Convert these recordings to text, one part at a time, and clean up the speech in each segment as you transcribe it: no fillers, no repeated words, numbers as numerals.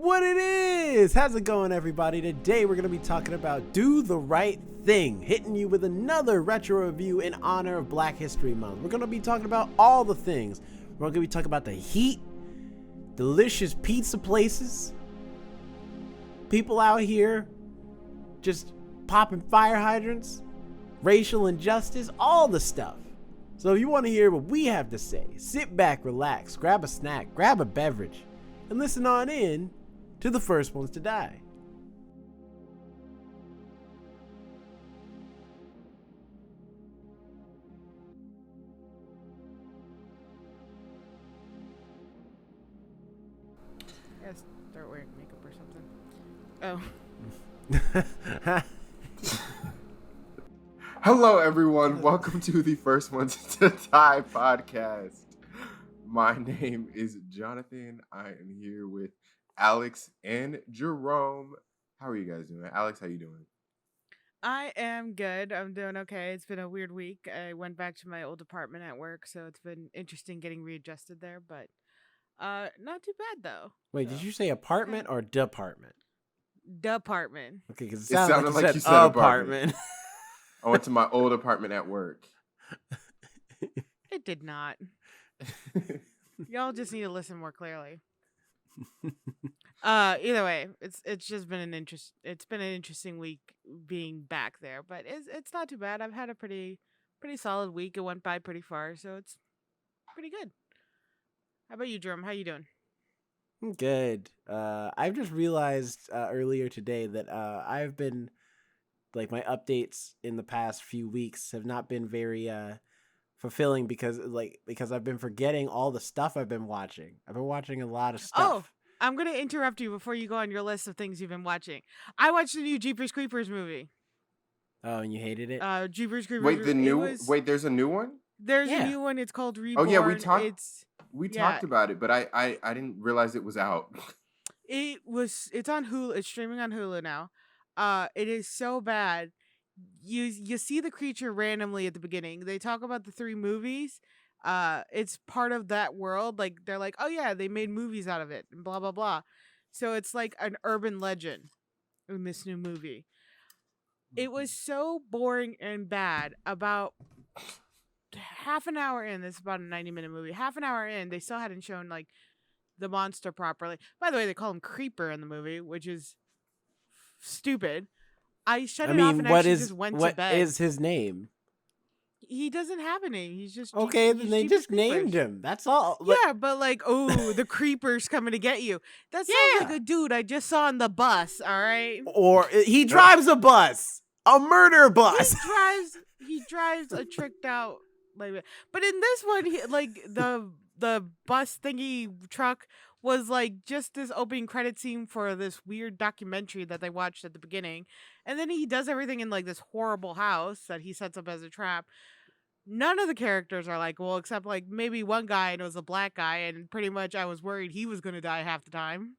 What it is? How's it going, everybody? Today we're going to be talking about Do the Right Thing, hitting you with another retro review in honor of Black History Month. We're going to be talking about all the things. We're going to be talking about the heat, delicious pizza places, people out here just popping fire hydrants, racial injustice, all the stuff. So if you want to hear what we have to say, sit back, relax, grab a snack, grab a beverage, and listen on in to the first ones to die. Yeah, start wearing makeup or something. Oh. Hello, everyone. Welcome to the First Ones to Die podcast. My name is Jonathan. I am here with Alex and Jerome. How are you guys doing? Alex, how you doing? I am good. I'm doing okay. It's been a weird week. I went back to my old apartment at work, so it's been interesting getting readjusted there, but not too bad though. Wait, did you say apartment or department? Department. Okay, because It sounded like you said apartment. I went to my old apartment at work. It did not. Y'all just need to listen more clearly. Either way, it's just been it's been an interesting week being back there, but it's not too bad. I've had a pretty solid week. It went by pretty far, so it's pretty good. How about you, Jerome? How you doing? I'm good. I've just realized earlier today that I've been, like, my updates in the past few weeks have not been very fulfilling because I've been forgetting all the stuff I've been watching. I've been watching a lot of stuff. Oh, I'm going to interrupt you before you go on your list of things you've been watching. I watched the new Jeepers Creepers movie. Oh, and you hated it? Jeepers Creepers. Wait, there's a new one? There's a new one. It's called Reborn. Oh yeah, we talked about it, but I didn't realize it was out. It's on Hulu. It's streaming on Hulu now. It is so bad. You see the creature randomly at the beginning. They talk about the 3 movies. It's part of that world. Like, they're like, oh yeah, they made movies out of it and blah blah blah. So it's like an urban legend in this new movie. It was so boring and bad. About half an hour in, this is about a 90-minute movie. Half an hour in, they still hadn't shown like the monster properly. By the way, they call him Creeper in the movie, which is stupid. I shut it off and actually just went to bed. What is his name? He doesn't have a name. He's just okay. Then they just named him. That's all. Yeah, but like, oh, the creeper's coming to get you. That sounds like a dude I just saw on the bus. All right. Or he drives a bus, a murder bus. He drives a tricked out like. But in this one, the bus thingy truck was like just this opening credit scene for this weird documentary that they watched at the beginning. And then he does everything in like this horrible house that he sets up as a trap. None of the characters are like, well, except like maybe one guy, and it was a black guy, and pretty much I was worried he was going to die half the time.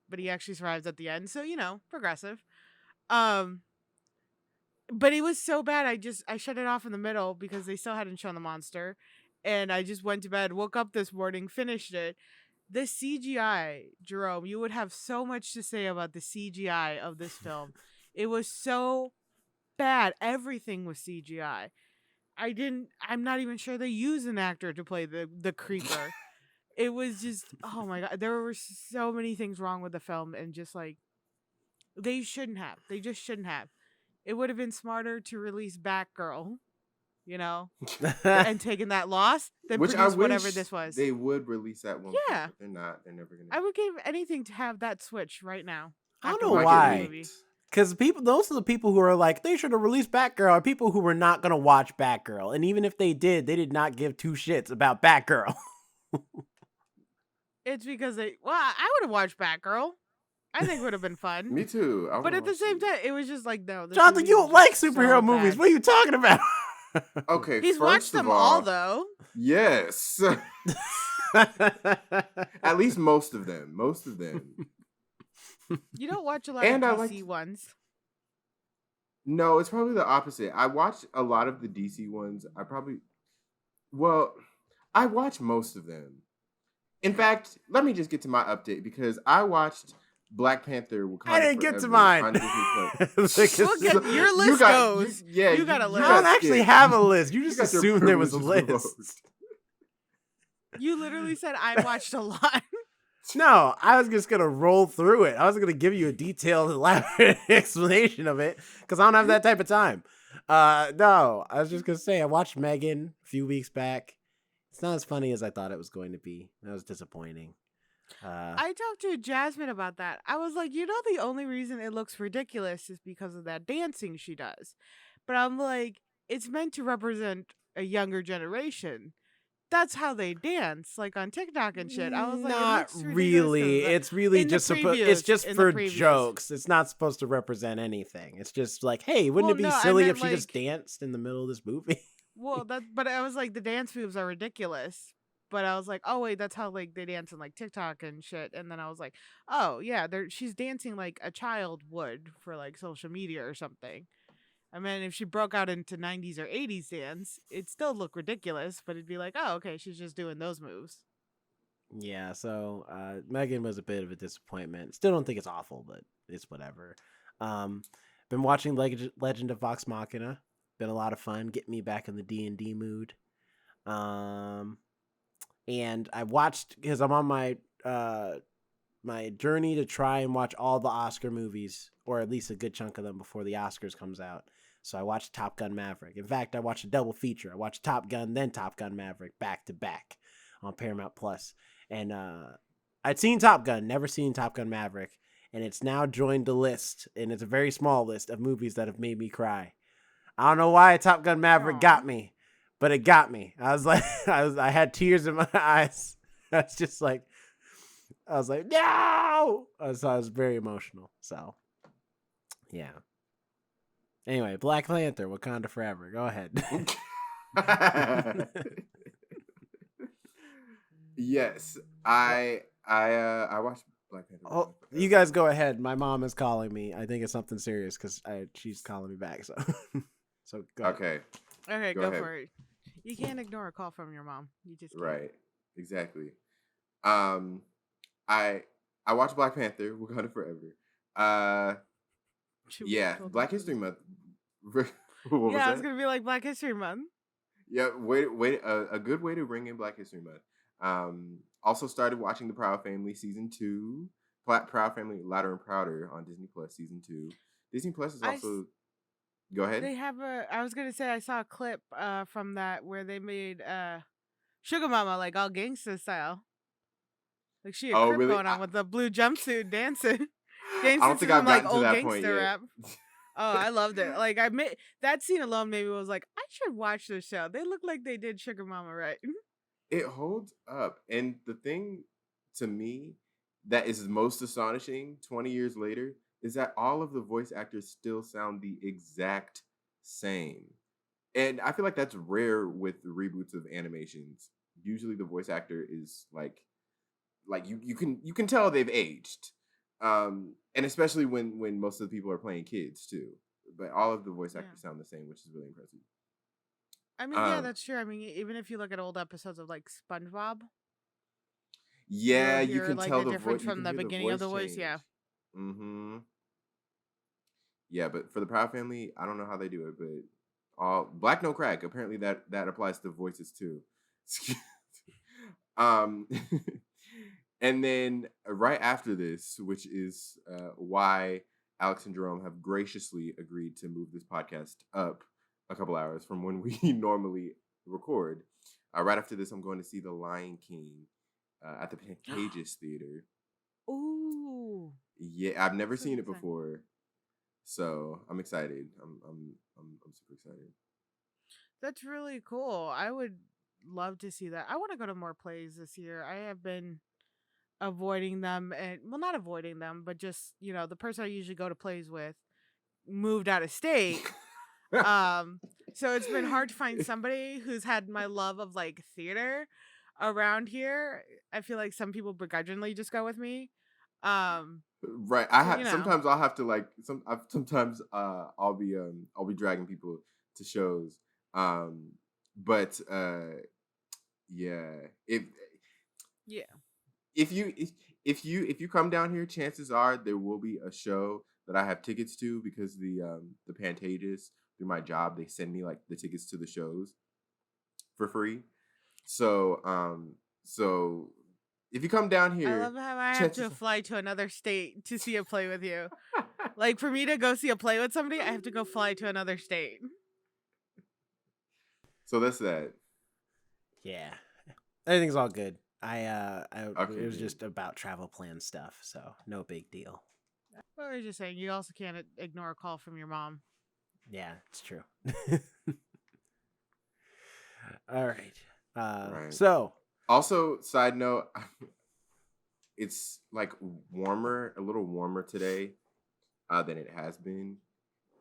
But he actually survives at the end. So, progressive. But it was so bad. I shut it off in the middle because they still hadn't shown the monster. And I just went to bed, woke up this morning, finished it. The CGI, Jerome, you would have so much to say about the CGI of this film. It was so bad. Everything was CGI. I'm not even sure they used an actor to play the creeper. It was just, oh my God. There were so many things wrong with the film, and just like, they just shouldn't have. It would have been smarter to release Batgirl, and taking that loss than produce whatever this was. They would release that one. Yeah. But they're not. They're never going to. I would give anything to have that switch right now. I don't know why. Because those are the people who are like, they should have released Batgirl, are people who were not going to watch Batgirl. And even if they did not give 2 shits about Batgirl. It's because I would have watched Batgirl. I think it would have been fun. Me too. But at the same time, it was just like, no. Jonathan, you don't like superhero movies. What are you talking about? Okay, he's watched them all, though. Yes. At least most of them. You don't watch a lot of DC ones. No, it's probably the opposite. I watched a lot of the DC ones. I watch most of them. In fact, let me just get to my update because I watched Black Panther Wakanda I didn't Forever get to mine. on Disney Plus. Because Your list goes. You got a list. I don't actually have a list. You You just got your assumed there was a privileges list. revoked. You literally said I watched a lot. No, I was just gonna roll through it. I wasn't gonna give you a detailed, elaborate explanation of it because I don't have that type of time. No, I was just gonna say I watched Megan a few weeks back. It's not as funny as I thought it was going to be. That was disappointing. I talked to Jasmine about that. I was like, the only reason it looks ridiculous is because of that dancing she does. But I'm like, it's meant to represent a younger generation. That's how they dance, like on TikTok and shit. I was like, not it looks ridiculous 'cause really. of that. It's really In the just supposed. previews- It's just in the for previews. jokes. It's not supposed to represent anything. It's just like, hey, wouldn't Well, it be no, I silly meant, if she just like- danced in the middle of this movie? Well, but I was like, the dance moves are ridiculous. But I was like, oh wait, that's how like they dance on like TikTok and shit. And then I was like, oh yeah, she's dancing like a child would for like social media or something. I mean, if she broke out into 90s or 80s dance, it'd still look ridiculous, but it'd be like, oh, okay, she's just doing those moves. Yeah, so Megan was a bit of a disappointment. Still don't think it's awful, but it's whatever. Been watching Legend of Vox Machina. Been a lot of fun. Getting me back in the D&D mood. And I watched, because I'm on my my journey to try and watch all the Oscar movies, or at least a good chunk of them before the Oscars comes out. So I watched Top Gun Maverick. In fact, I watched a double feature. I watched Top Gun, then Top Gun Maverick back to back on Paramount Plus. And I'd seen Top Gun, never seen Top Gun Maverick, and it's now joined the list, and it's a very small list of movies that have made me cry. I don't know why Top Gun Maverick got me, but it got me. I was like, I had tears in my eyes. I was like, no! So I was very emotional. So, yeah. Anyway, Black Panther, Wakanda Forever. Go ahead. Yes, I watched Black Panther. Oh, you guys go ahead. My mom is calling me. I think it's something serious because she's calling me back. So, go ahead. Okay. Okay, Go go ahead. for it. You can't ignore a call from your mom. You just can't. Right. Exactly. I watched Black Panther, Wakanda Forever. Yeah, Black History Month. What was Yeah, that? it's gonna be like Black History Month. Yeah, a good way to bring in Black History Month. Also started watching The Proud Family season 2. Proud Family Louder and Prouder on Disney Plus season 2. Disney Plus is also. Go ahead. They have I was gonna say I saw a clip from that where they made Sugar Mama like all gangster style. Like she a Oh, crip really? going on with the blue jumpsuit dancing. I don't think I've like gotten to old that point gangster yet. rap. Oh, I loved it. Like that scene alone maybe was like, I should watch this show. They look like they did Sugar Mama right. It holds up. And the thing to me that is most astonishing 20 years later is that all of the voice actors still sound the exact same. And I feel like that's rare with the reboots of animations. Usually the voice actor is like you can tell they've aged. And especially when most of the people are playing kids too. But all of the voice actors sound the same, which is really impressive. I mean, yeah, that's true. I mean, even if you look at old episodes of like SpongeBob, Yeah, you'll you hear, can like, tell the the difference voice from the beginning of the voice, yeah. Mm-hmm. Yeah, but for the Proud Family, I don't know how they do it, but all Black No Crack, apparently that applies to voices too. um and then right after this, which is why Alex and Jerome have graciously agreed to move this podcast up a couple hours from when we normally record. Right after this, I'm going to see The Lion King at the Pantages Theater. Ooh. Yeah, I've never seen it exciting. before, so I'm excited. I'm super excited. That's really cool. I would love to see that. I want to go to more plays this year. I have been avoiding them, and well, not avoiding them, but just the person I usually go to plays with moved out of state. So it's been hard to find somebody who's had my love of like theater around here. I feel like some people begrudgingly just go with me. Right. Sometimes I'll have to sometimes I'll be dragging people to shows. But yeah. Yeah. if you come down here, chances are there will be a show that I have tickets to because the Pantages through my job they send me like the tickets to the shows for free. So if you come down I love here, how I have to chances fly to another state to see a play with you. Like for me to go see a play with somebody, I have to go fly to another state. so that's that. Yeah, everything's all good. Okay, It was good. just about travel plan stuff, so no big deal. But we're just saying, you also can't ignore a call from your mom. Yeah, it's true. All right. Right. So Also, side note, it's like warmer, a little warmer today than it has been.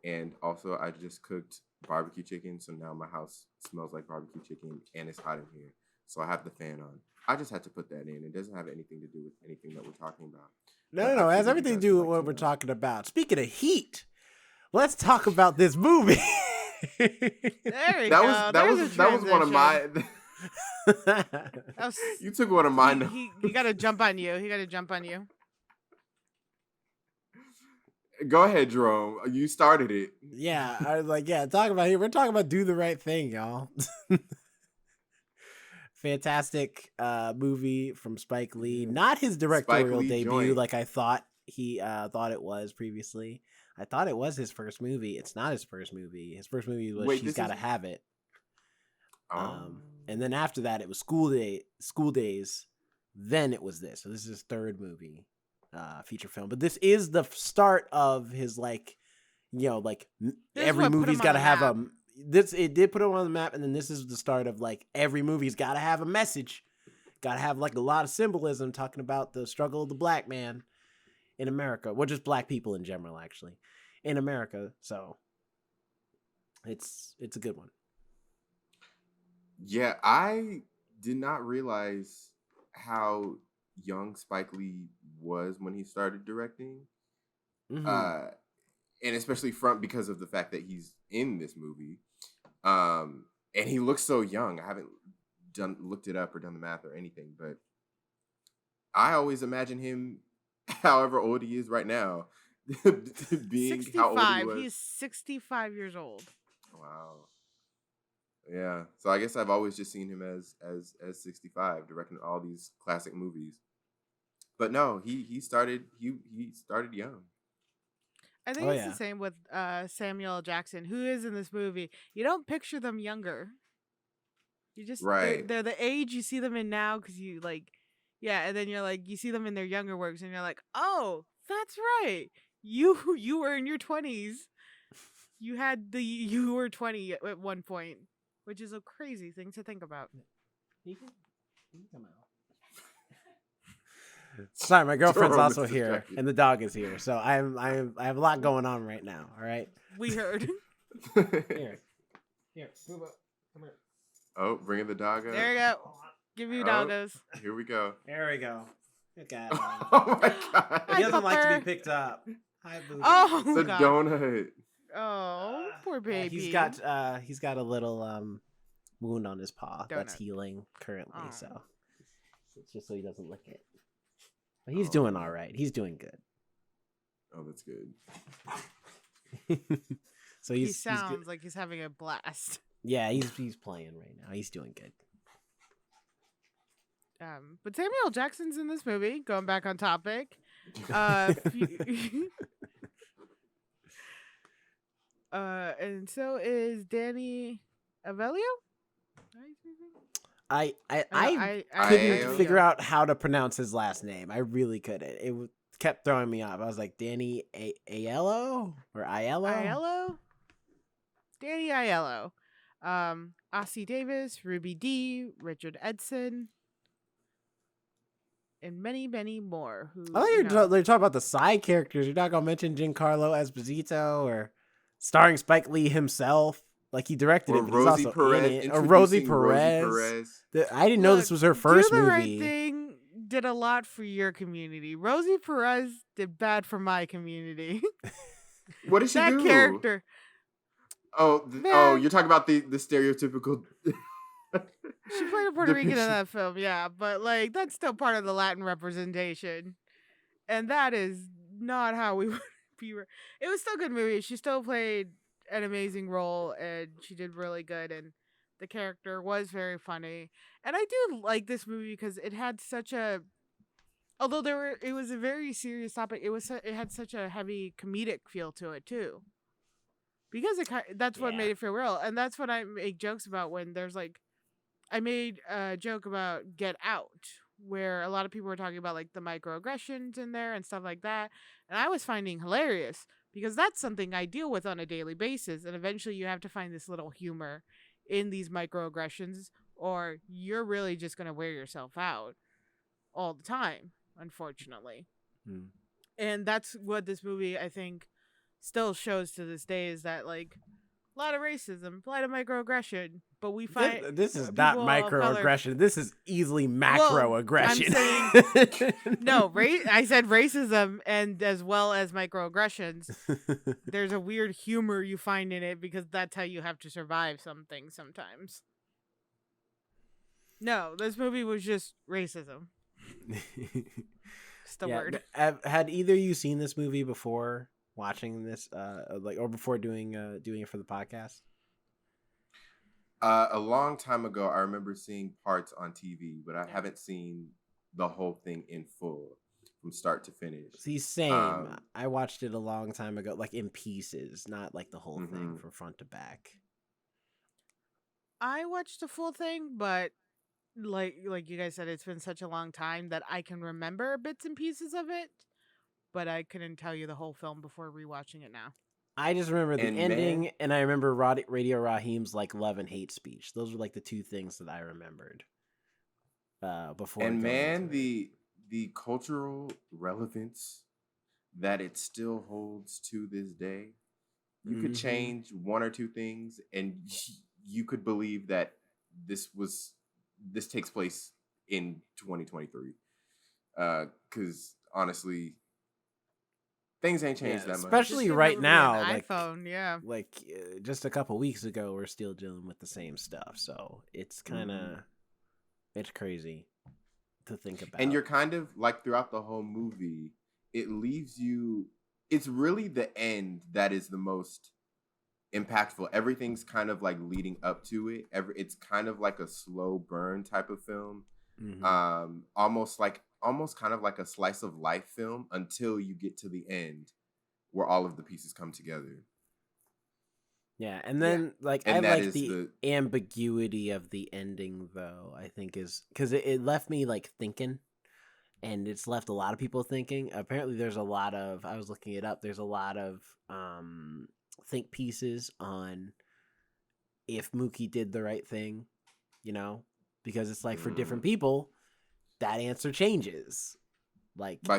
And also, I just cooked barbecue chicken, so now my house smells like barbecue chicken, and it's hot in here. So I have the fan on. I just had to put that in. It doesn't have anything to do with anything that we're talking about. But no, I it has figured you everything to guys do would with like what to we're know. talking about. Speaking of heat, let's talk about this movie. There we go. That was one of my. You took one of mine. He got to jump on you. He got to jump on you. Go ahead, Jerome. You started it. Yeah, I was like, talk about here. We're talking about Do the Right Thing, y'all. Fantastic movie from Spike Lee. Not his directorial Lee debut joint. like I thought he thought it was previously. I thought it was his first movie. It's not his first movie. His first movie was Wait, She's this Gotta is- Have It. Oh. And then after that it was School Days. Then it was this. So this is his third movie, feature film. But this is the start of his like This is every what put movie's him on got to the have map. it did put him on the map, and then this is the start of like every movie's got to have a message, got to have like a lot of symbolism talking about the struggle of the black man in America, well, just black people in general, actually, in America. So it's a good one. Yeah, I did not realize how young Spike Lee was when he started directing. Mhm. And especially because of the fact that he's in this movie. And he looks so young. I haven't looked it up or done the math or anything, but I always imagine him however old he is right now being 65. how old he was. He's 65 years old. Wow. Yeah. So I guess I've always just seen him as 65 directing all these classic movies. But no, he started young. I think Oh, it's yeah. the same with Samuel L. Jackson, who is in this movie. You don't picture them younger. You just Right. they're the age you see them in now because you like, yeah, and then you're like you see them in their younger works and you're like, oh, that's right. You were in your 20s. You were 20 at one point, which is a crazy thing to think about. He can come out. Sorry, my girlfriend's Jerome also is here, distracted. and the dog is here. So I have a lot going on right now. All right. We heard. Here, move up. Come here. Oh, bringing the dog up. There you go. Give you Oh. doggos. Here we go. There we go. Okay. Oh my god. Hi, He doesn't like to pupper. be picked up. Hi, boo. Oh The God. donut. Oh, poor baby. He's got a little wound on his paw that's Donut. healing currently. Oh. So it's just so he doesn't lick it. But he's doing all right. He's doing good. Oh, that's good. So He he's sounds good. like he's having a blast. Yeah, he's playing right now. He's doing good. But Samuel L. Jackson's in this movie. Going back on topic. And so is Danny Avelio. I Aiello. couldn't figure out how to pronounce his last name. I really couldn't. It kept throwing me off. I was like, Danny Aiello or Aiello? Aiello. Danny Aiello. Ossie Davis, Ruby D, Richard Edson, and many, many more. Who I thought you you're know, talking about the side characters. You're not gonna mention Giancarlo Esposito or starring Spike Lee himself. Like he directed Or it, but Rosie he's also Perez. in it. Or Rosie introducing Perez. I didn't know this Look, was her first Do the movie. Right Thing did a lot for your community. Rosie Perez did bad for my community. What did she That do? character. Oh, Man. you're talking about the stereotypical. She played a Puerto Rican in that film, yeah, but like that's still part of the Latin representation, and that is not how we would be. It was still a good movie. She still played an amazing role, and she did really good, and the character was very funny. And I do like this movie because it had such a, although it was a very serious topic. It had such a heavy comedic feel to it too, because that's what made it feel real, and that's what I make jokes about when there's like. I made a joke about Get Out, where a lot of people were talking about like the microaggressions in there and stuff like that. And I was finding hilarious because that's something I deal with on a daily basis. And eventually you have to find this little humor in these microaggressions, or you're really just going to wear yourself out all the time, unfortunately. And that's what this movie, I think, still shows to this day, is that like a lot of racism, a lot of microaggression, but we find this is not microaggression. This is easily macroaggression. I'm saying, no, I said racism, and as well as microaggressions. There's a weird humor you find in it because that's how you have to survive some things sometimes. No, this movie was just racism. Just the word. Had either of you seen this movie before watching this, or before doing it for the podcast? A long time ago, I remember seeing parts on TV, but I haven't seen the whole thing in full from start to finish. See, same. I watched it a long time ago, like in pieces, not like the whole thing from front to back. I watched the full thing, but like you guys said, it's been such a long time that I can remember bits and pieces of it, but I couldn't tell you the whole film before rewatching it now. I just remember the ending, and I remember Radio Raheem's like love and hate speech. Those were like the two things that I remembered before. And man, the cultural relevance that it still holds to this day. You could change one or two things, and you could believe that this takes place in 2023. Because honestly, things ain't changed that much. Especially right now, like iPhone, like just a couple weeks ago, we're still dealing with the same stuff. So it's kind of it's crazy to think about. And you're kind of like throughout the whole movie, it leaves you. It's really the end that is the most impactful. Everything's kind of like leading up to it. It's kind of like a slow burn type of film. Almost kind of like a slice of life film until you get to the end where all of the pieces come together. Yeah, and then like I like the ambiguity of the ending though, I think is because it left me like thinking, and it's left a lot of people thinking. Apparently there's a lot of, I was looking it up, there's a lot of think pieces on if Mookie did the right thing, you know, because it's like for different people that answer changes, like by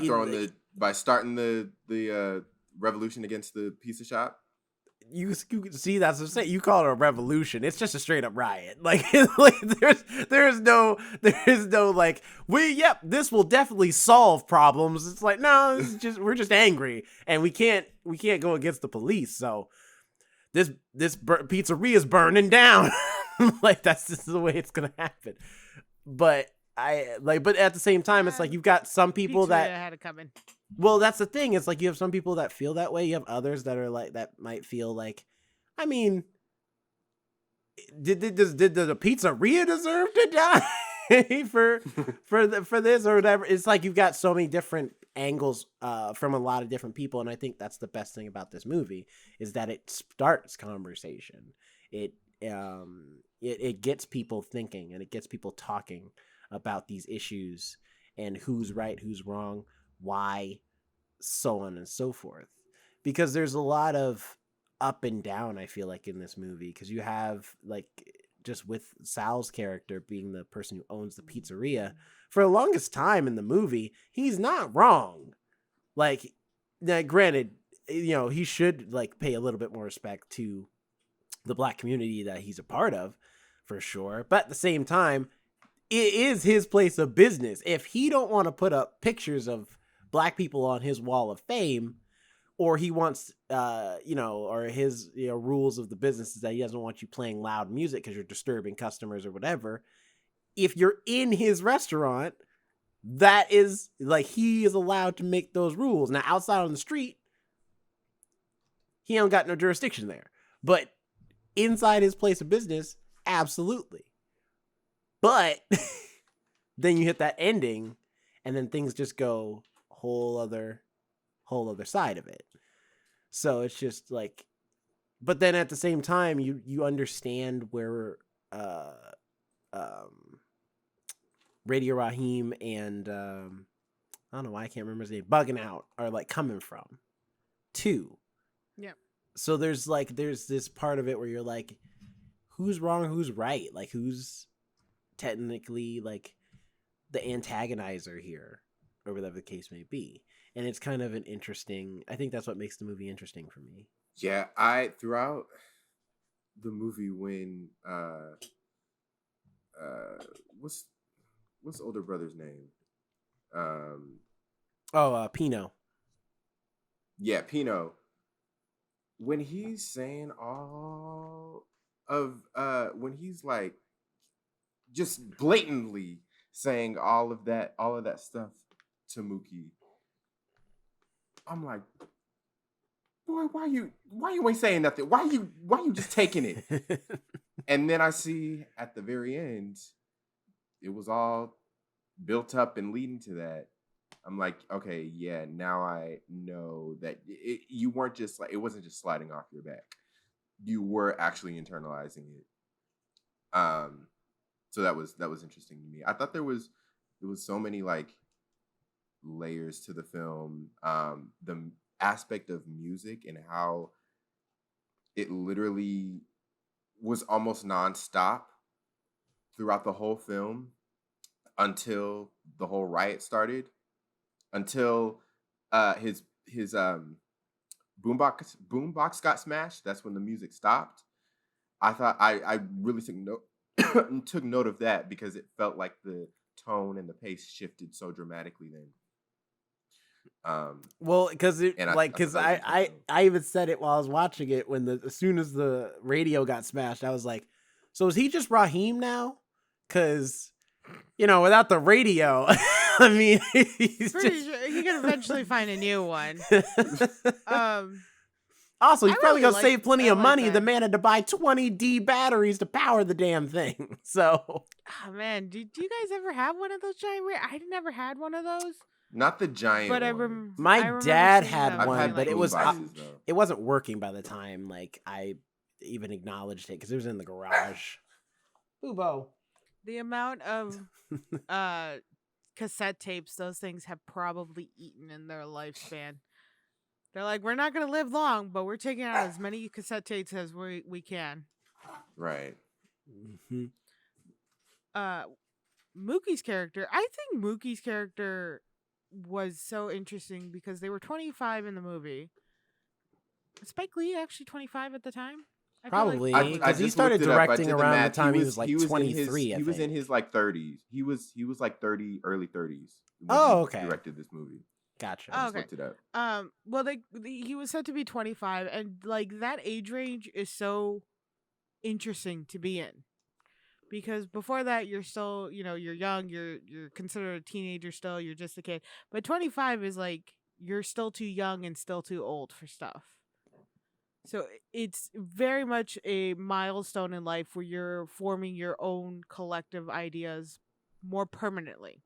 starting the revolution against the pizza shop. You see, that's what I'm saying. You call it a revolution. It's just a straight up riot. Like, there's no like, this will definitely solve problems. It's like, no, we're just angry, and we can't go against the police. So this pizzeria is burning down. Like, that's just the way it's gonna happen. But but at the same time, it's like you've got some people that had it coming. Well, that's the thing. It's like you have some people that feel that way. You have others that are like, that might feel like, I mean, did the pizzeria deserve to die for this or whatever? It's like you've got so many different angles from a lot of different people, and I think that's the best thing about this movie is that it starts conversation. It gets people thinking, and it gets people talking about these issues and who's right, who's wrong, why, so on and so forth. Because there's a lot of up and down, I feel like, in this movie. Because you have, like, just with Sal's character being the person who owns the pizzeria, for the longest time in the movie, he's not wrong. Like, now, granted, you know, he should, like, pay a little bit more respect to the black community that he's a part of, for sure. But at the same time, it is his place of business. If he don't want to put up pictures of black people on his wall of fame, or he wants, or his rules of the business is that he doesn't want you playing loud music because you're disturbing customers or whatever. If you're in his restaurant, that is like, he is allowed to make those rules. Now, outside on the street, he don't got no jurisdiction there. But inside his place of business, absolutely. But then you hit that ending, and then things just go whole other side of it. So it's just like, but then at the same time, you understand where Radio Raheem and I don't know why I can't remember his name, Bugging Out, are like coming from too. Yep. So there's this part of it where you're like, who's wrong, who's right? Like, who's technically like the antagonizer here, or whatever the case may be. And it's kind of an interesting, I think that's what makes the movie interesting for me. Yeah, throughout the movie, when what's older brother's name? Pino. Yeah, Pino. When he's saying all of when he's like just blatantly saying all of that stuff to Mookie, I'm like, boy, why you ain't saying nothing? Why you just taking it? And then I see at the very end, it was all built up and leading to that. I'm like, okay, yeah, now I know that you weren't just like, it wasn't just sliding off your back. You were actually internalizing it. So that was interesting to me. I thought there was so many like layers to the film. The aspect of music and how it literally was almost nonstop throughout the whole film until the whole riot started. Until his boombox got smashed. That's when the music stopped. I thought I really took note of that, because it felt like the tone and the pace shifted so dramatically then. Well, because I even said it while I was watching it, as soon as the radio got smashed, I was like, so is he just Raheem now? Because without the radio, I mean, he's pretty sure he can eventually find a new one. Also, he's probably gonna save plenty of money. That. The man had to buy 20 D batteries to power the damn thing. So, oh man, do you guys ever have one of those giant? I never had one of those. Not the giant. But one. My dad had one, but it wasn't working by the time like I even acknowledged it, because it was in the garage. Boobo. The amount of cassette tapes those things have probably eaten in their lifespan. They're like, we're not going to live long, but we're taking out as many cassette tapes as we can. Right. Mm-hmm. Mookie's character, I think Mookie's character was so interesting because they were 25 in the movie. Spike Lee actually 25 at the time? Probably, because he started directing around the time he was like 23. He was in his like 30s. He was like 30, early 30s. Oh, okay. He directed this movie. Gotcha. I just looked it up. Well, he was said to be 25, and like that age range is so interesting to be in, because before that you're still, you're young, you're considered a teenager still, you're just a kid. But 25 is like you're still too young and still too old for stuff. So it's very much a milestone in life where you're forming your own collective ideas more permanently.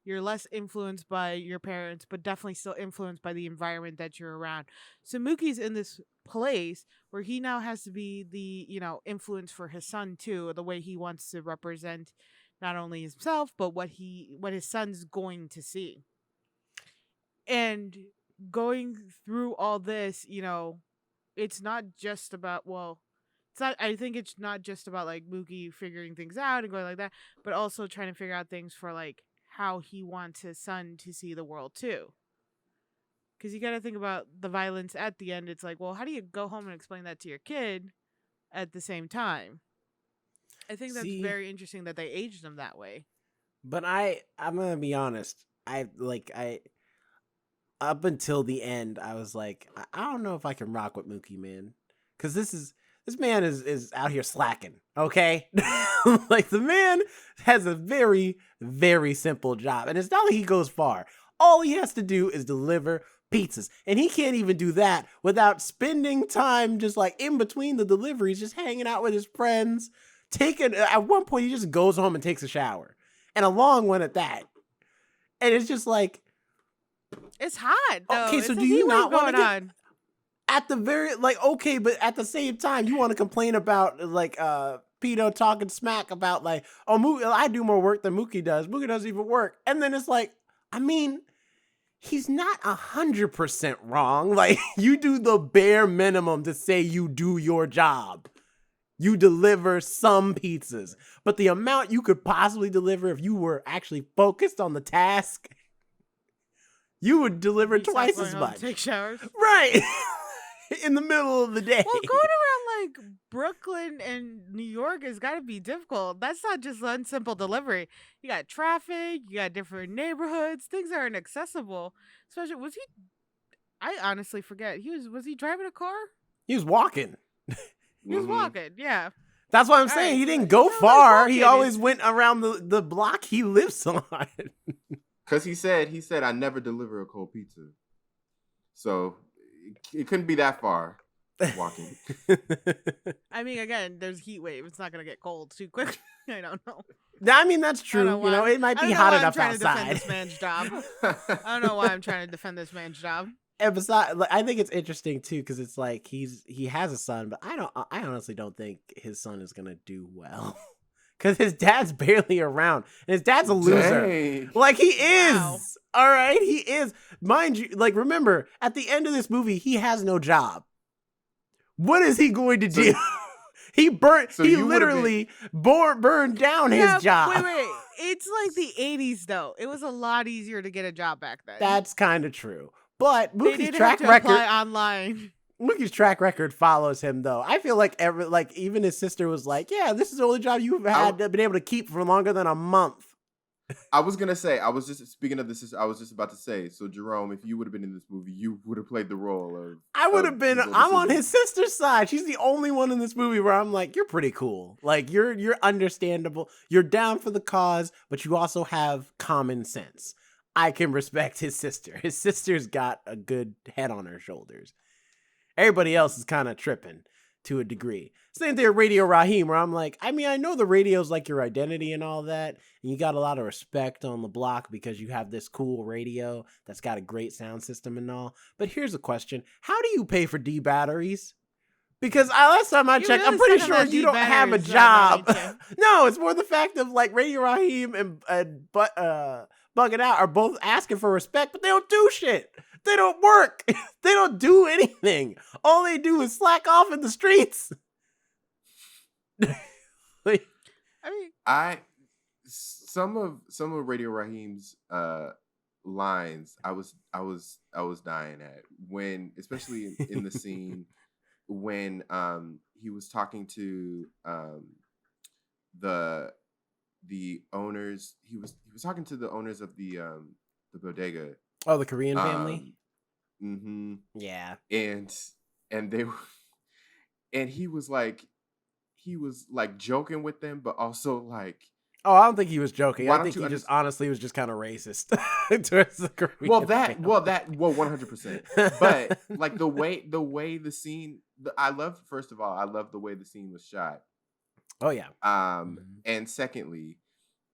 You're less influenced by your parents, but definitely still influenced by the environment that you're around. So Mookie's in this place where he now has to be the, influence for his son too, the way he wants to represent not only himself, but what his son's going to see. And going through all this, it's not just about, I think it's not just about like Mookie figuring things out and going like that, but also trying to figure out things for like how he wants his son to see the world too. Because you got to think about the violence at the end. It's like, well, how do you go home and explain that to your kid at the same time? I think that's very interesting that they aged them that way. But I'm gonna be honest. up until the end, I was like, I don't know if I can rock with Mookie, man, because this man is out here slacking. Okay, like the man has a very, very simple job, and it's not like he goes far. All he has to do is deliver pizzas, and he can't even do that without spending time just like in between the deliveries, just hanging out with his friends. At one point, he just goes home and takes a shower, and a long one at that. And it's just like, It's hot though. okay, so It's do a you heat not wave want to going get on? at the very like okay, but at the same time, you want to complain about like Pito talking smack about like, oh, I do more work than Mookie does. Mookie doesn't even work, and then it's like, I mean, he's not 100% wrong. Like, you do the bare minimum to say you do your job. You deliver some pizzas, but the amount you could possibly deliver if you were actually focused on the task, you would deliver Besides twice going as home to much. Take showers. Right. In the middle of the day. Well, going around like Brooklyn and New York has got to be difficult. That's not just one simple delivery. You got traffic, you got different neighborhoods. Things are inaccessible. Especially, I honestly forget. Was he driving a car? He was walking. He was walking. Yeah. That's what I'm All saying. right, He so didn't he's go not really far. He walking. always went around the block he lives on. Because he said, I never deliver a cold pizza. So it couldn't be that far walking. I mean, again, there's heat wave. It's not gonna get cold too quick. I don't know. I mean, that's true. I don't know You know, why- it might I be don't know hot why I'm enough trying to defend outside. this man's job. I don't know why I'm trying to defend this man's job. And besides, like, I think it's interesting too because it's like he has a son, but I honestly don't think his son is gonna do well because his dad's barely around, and his dad's a loser. Dang. Like he is. Wow. All right, he is. Mind you, like remember at the end of this movie, he has no job. What is he going to do? He burnt. So he you would've literally burned down his job. Wait. It's like the 80s, though. It was a lot easier to get a job back then. That's kind of true. But they Mookie's didn't track have to record. apply online. Mookie's track record follows him, though. I feel like even his sister was like, "Yeah, this is the only job you've been able to keep for longer than a month." I was gonna say, I was just speaking of this. I was just about to say. So Jerome, if you would have been in this movie, you would have played the role of. I would have been. his older I'm on sister. his sister's side. She's the only one in this movie where I'm like, you're pretty cool. Like you're understandable. You're down for the cause, but you also have common sense. I can respect his sister. His sister's got a good head on her shoulders. Everybody else is kind of tripping to a degree. Same thing with Radio Raheem, where I'm like, I mean, I know the radio's like your identity and all that, and you got a lot of respect on the block because you have this cool radio that's got a great sound system and all. But here's a question. How do you pay for D batteries? Because last time I You checked, really I'm pretty suck sure at you D don't have a batteries, job. don't you? No, it's more the fact of like Radio Raheem and Bugging Out are both asking for respect, but they don't do shit. They don't work. They don't do anything. All they do is slack off in the streets. Like, I mean, Some of Radio Raheem's lines I was dying at when, especially in the scene when he was talking to the owners. He was talking to the owners of the bodega. oh, the Korean family. Mm-hmm. Yeah. And they were, and he was like joking with them, but also like. Oh, I don't think he was joking. Why I don't think you he just honestly was just kind of racist towards the Korean family. 100%. But like the way the scene, I love the way the scene was shot. Oh yeah. And secondly,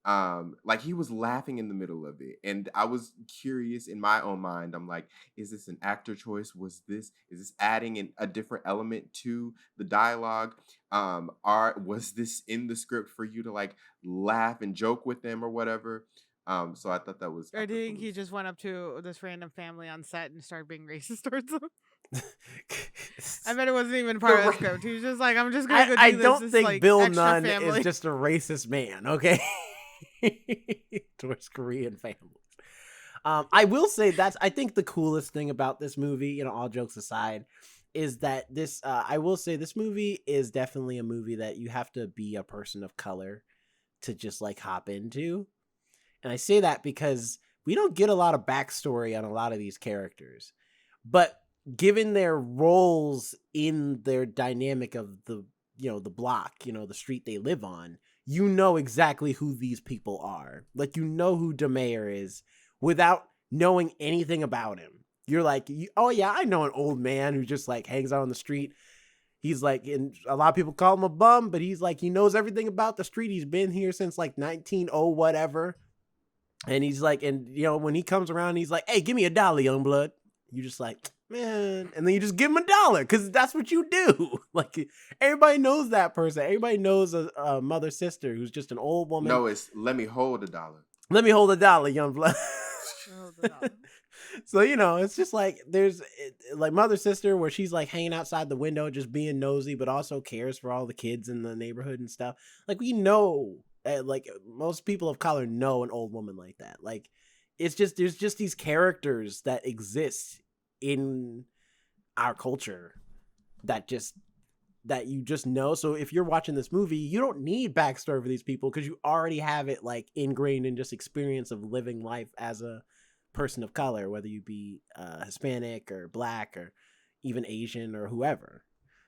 like he was laughing in the middle of it, and I was curious in my own mind. I'm like, is this an actor choice? Is this adding a different element to the dialogue? Was this in the script for you to like laugh and joke with them or whatever? So I thought that was. I think he just went up to this random family on set and started being racist towards them. I bet it wasn't even part of the script. He was just like, I'm just going to go do I this. don't this, think like, Bill extra Nunn family. is just a racist man, okay? Towards Korean families. I will say I think the coolest thing about this movie, you know, all jokes aside, is that I will say this movie is definitely a movie that you have to be a person of color to just like hop into. And I say that because we don't get a lot of backstory on a lot of these characters. But given their roles in their dynamic of the, the block, the street they live on, you know exactly who these people are. Like, you know who DeMayer is without knowing anything about him. You're like, oh yeah, I know an old man who just like hangs out on the street. He's like, and a lot of people call him a bum, but he's like, he knows everything about the street. He's been here since like 1900 whatever. And he's like, and when he comes around, he's like, hey, give me $1, young blood. You just like, man, and then you just give him $1 because that's what you do. Like, everybody knows that person. Everybody knows a mother sister who's just an old woman. No, it's let me hold $1. Let me hold $1, young blood. Hold the dollar. So, it's just like there's like mother sister where she's like hanging outside the window, just being nosy, but also cares for all the kids in the neighborhood and stuff. Like, we know, like most people of color know an old woman like that. Like, it's just, there's just these characters that exist in our culture that you just know. So if you're watching this movie, you don't need backstory for these people because you already have it like ingrained in just experience of living life as a person of color, whether you be Hispanic or Black or even Asian or whoever.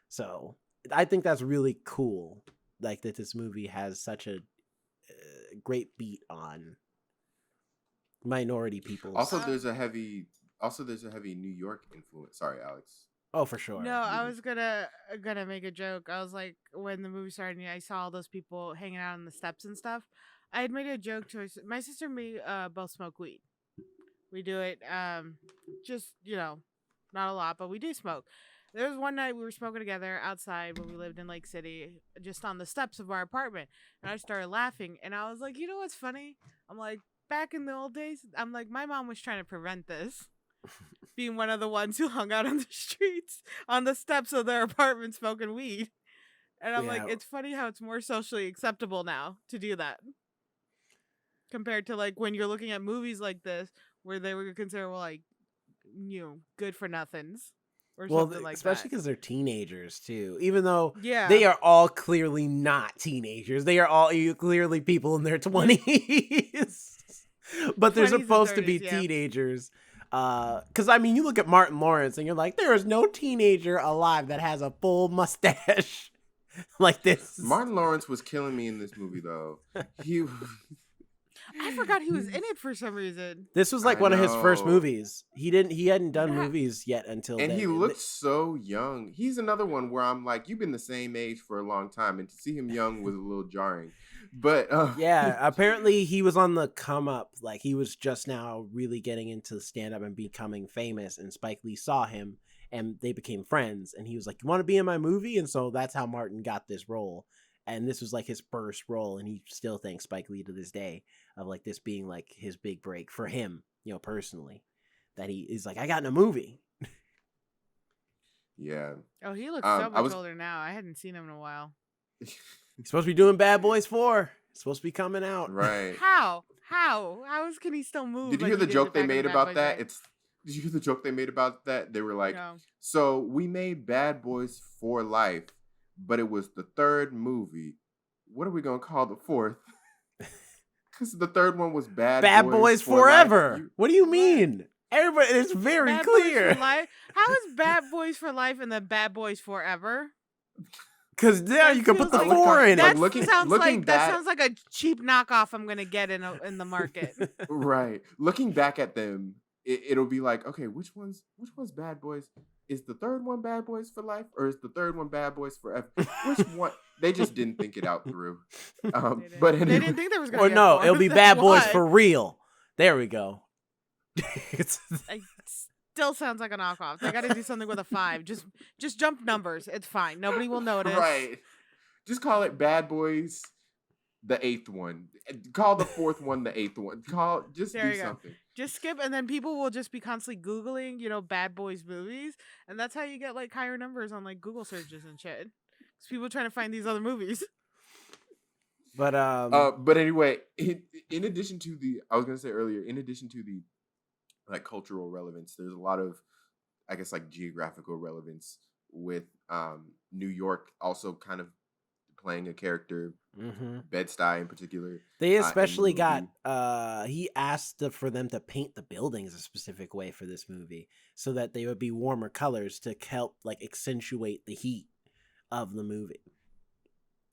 So I think that's really cool, like that this movie has such a great beat on minority people. Also, there's a heavy New York influence. Sorry, Alex. Oh, for sure. No, I was gonna make a joke. I was like, when the movie started, and I saw all those people hanging out on the steps and stuff. I had made a joke to my sister and me. Both smoke weed. We do it, just not a lot, but we do smoke. There was one night we were smoking together outside when we lived in Lake City, just on the steps of our apartment, and I started laughing, and I was like, you know what's funny? I'm like, back in the old days, I'm like, my mom was trying to prevent this. Being one of the ones who hung out on the streets, on the steps of their apartment smoking weed. And I'm like, it's funny how it's more socially acceptable now to do that. Compared to like when you're looking at movies like this, where they were considered like, good for nothings. Or something like especially because they're teenagers too. Even though yeah, they are all clearly not teenagers. They are all clearly people in their 20s. But they're supposed to be teenagers. Because I mean, you look at Martin Lawrence and you're like, there is no teenager alive that has a full mustache like this. Martin Lawrence was killing me in this movie, though. I forgot he was in it for some reason. This was like one of his first movies. He hadn't done movies yet until then. And he looked so young. He's another one where I'm like, you've been the same age for a long time, and to see him young was a little jarring. But yeah, apparently he was on the come up. Like, he was just now really getting into stand up and becoming famous, and Spike Lee saw him and they became friends, and he was like, you want to be in my movie? And so that's how Martin got this role. And this was like his first role, and he still thanks Spike Lee to this day of like this being like his big break for him, personally, that he is like, I got in a movie. Yeah. Oh, he looks so much older now. I hadn't seen him in a while. He's supposed to be doing Bad Boys 4. It's supposed to be coming out. Right. How can he still move? Did you hear the joke they made about that? Did you hear the joke they made about that? They were like, so we made Bad Boys for Life, but it was the third movie. What are we going to call the fourth? Because the third one was Bad Boys Forever. What do you mean? Everybody, it's very Bad clear. How is Bad Boys for Life and then Bad Boys Forever? Because there you can put the 4 in it. That sounds like a cheap knockoff I'm gonna get in the market. Right. Looking back at them, it'll be like, okay, which one's Bad Boys? Is the third one Bad Boys for Life, or is the third one Bad Boys Forever? Which one? They just didn't think it out through. But anyway. They didn't think there was gonna be no, it'll be Bad Boys for real. There we go. It still sounds like a knockoff. They got to do something with a 5. Just jump numbers. It's fine. Nobody will notice. Right. Just call it Bad Boys, the 8th one. Call the 4th one the 8th one. Do something. Just skip, and then people will just be constantly Googling, Bad Boys movies, and that's how you get like higher numbers on like Google searches and shit. Because people are trying to find these other movies. But anyway, in addition to the like cultural relevance, there's a lot of, I guess, like geographical relevance with New York also kind of playing a character, Mm-hmm. Bed-Stuy in particular. They in the especially got movie. he asked for them to paint the buildings a specific way for this movie so that they would be warmer colors to help like accentuate the heat of the movie.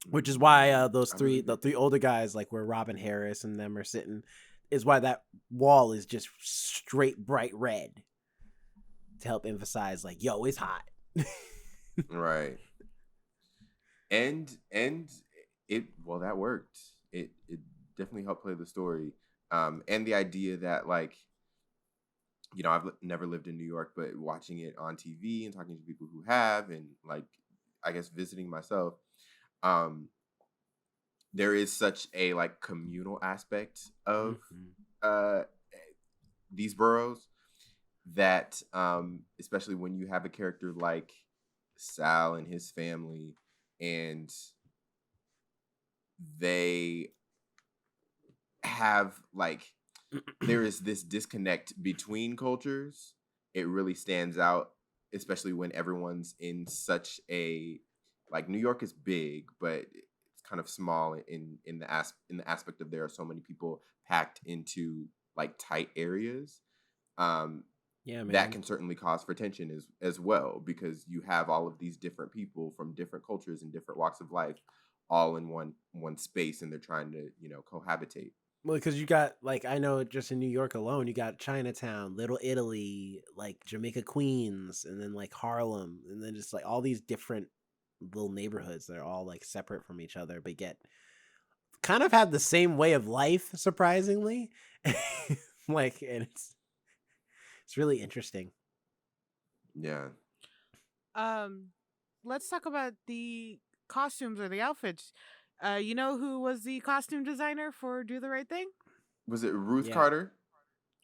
Which is why those three older guys, like where Robin Harris and them are sitting, is why that wall is just straight bright red to help emphasize like, yo, it's hot. Right. And it that worked. It definitely helped play the story. And the idea that like, you know, I've never lived in New York, but watching it on TV and talking to people who have, and like, I guess visiting myself, there is such a like communal aspect of these boroughs that especially when you have a character like Sal and his family, and they have like there is this disconnect between cultures. It really stands out, especially when everyone's in such a like New York is big, but it's kind of small in the aspect of there are so many people packed into like tight areas. Yeah, man. That can certainly cause for tension as well, because you have all of these different people from different cultures and different walks of life all in one space, and they're trying to, you know, cohabitate. Well, because you got like, I know just in New York alone, you got Chinatown, Little Italy, like Jamaica, Queens, and then like Harlem, and then just like all these different little neighborhoods that are all like separate from each other, but yet kind of have the same way of life, surprisingly. Like, and it's really interesting. Yeah. Let's talk about the costumes or the outfits. You know who was the costume designer for Do the Right Thing? Was it Ruth Carter?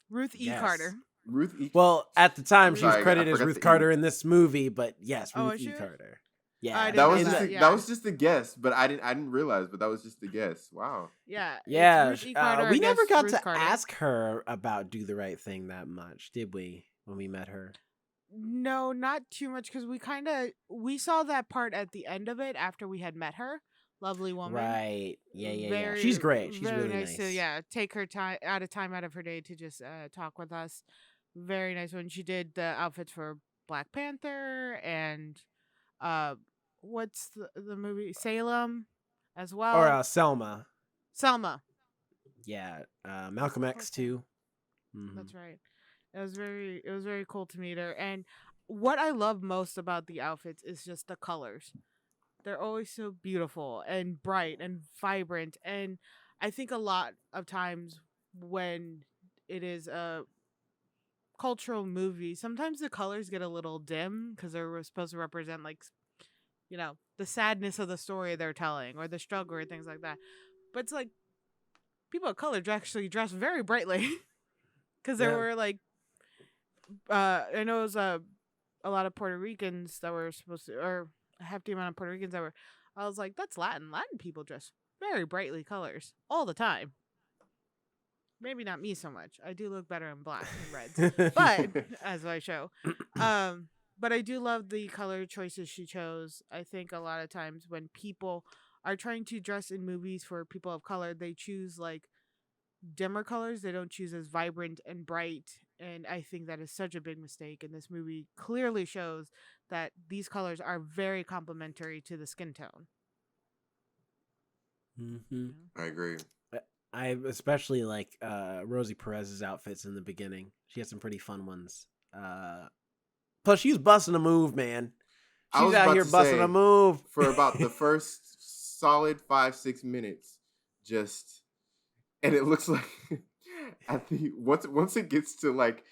Ruth E. Yes. Carter. Ruth E. Well, at the time, she was Sorry, credited as I forgot Ruth the E. Carter in this movie, but yes, Oh, Ruth is E. she? Carter. I Yeah, didn't That know was that, just yeah. that was just a guess, but I didn't realize, but that was just a guess. Wow. Yeah. yeah. It's Ruth E. Carter, We I never guess got Ruth to Carter. ask her about Do the Right Thing that much, did we? When we met her. No, not too much, because we saw that part at the end of it after we had met her. Lovely woman. Right. Yeah. Very, She's great. She's very really nice to take her time out of her day to just talk with us. Very nice when she did the outfits for Black Panther and what's the movie Salem as well. Or Selma. Selma. Yeah. Malcolm X too. That's right. It was very cool to meet her. And what I love most about the outfits is just the colors. They're always so beautiful and bright and vibrant. And I think a lot of times when it is a cultural movie, sometimes the colors get a little dim because they're supposed to represent, like, you know, the sadness of the story they're telling or the struggle or things like that. But it's like people of color actually dress very brightly because there were like, I know it was a lot of Puerto Ricans that were supposed to, or a hefty amount of Puerto Ricans that were, I was like, that's Latin. Latin people dress very brightly colors all the time. Maybe not me so much. I do look better in black and reds, but as I show, but I do love the color choices she chose. I think a lot of times when people are trying to dress in movies for people of color, they choose like dimmer colors. They don't choose as vibrant and bright. And I think that is such a big mistake. And this movie clearly shows that these colors are very complementary to the skin tone. Mm-hmm. I agree. I especially like Rosie Perez's outfits in the beginning. She had some pretty fun ones. Plus, she's busting a move, man. She's out here busting a move for about the first solid 5-6 minutes. And it looks like at the once it gets to like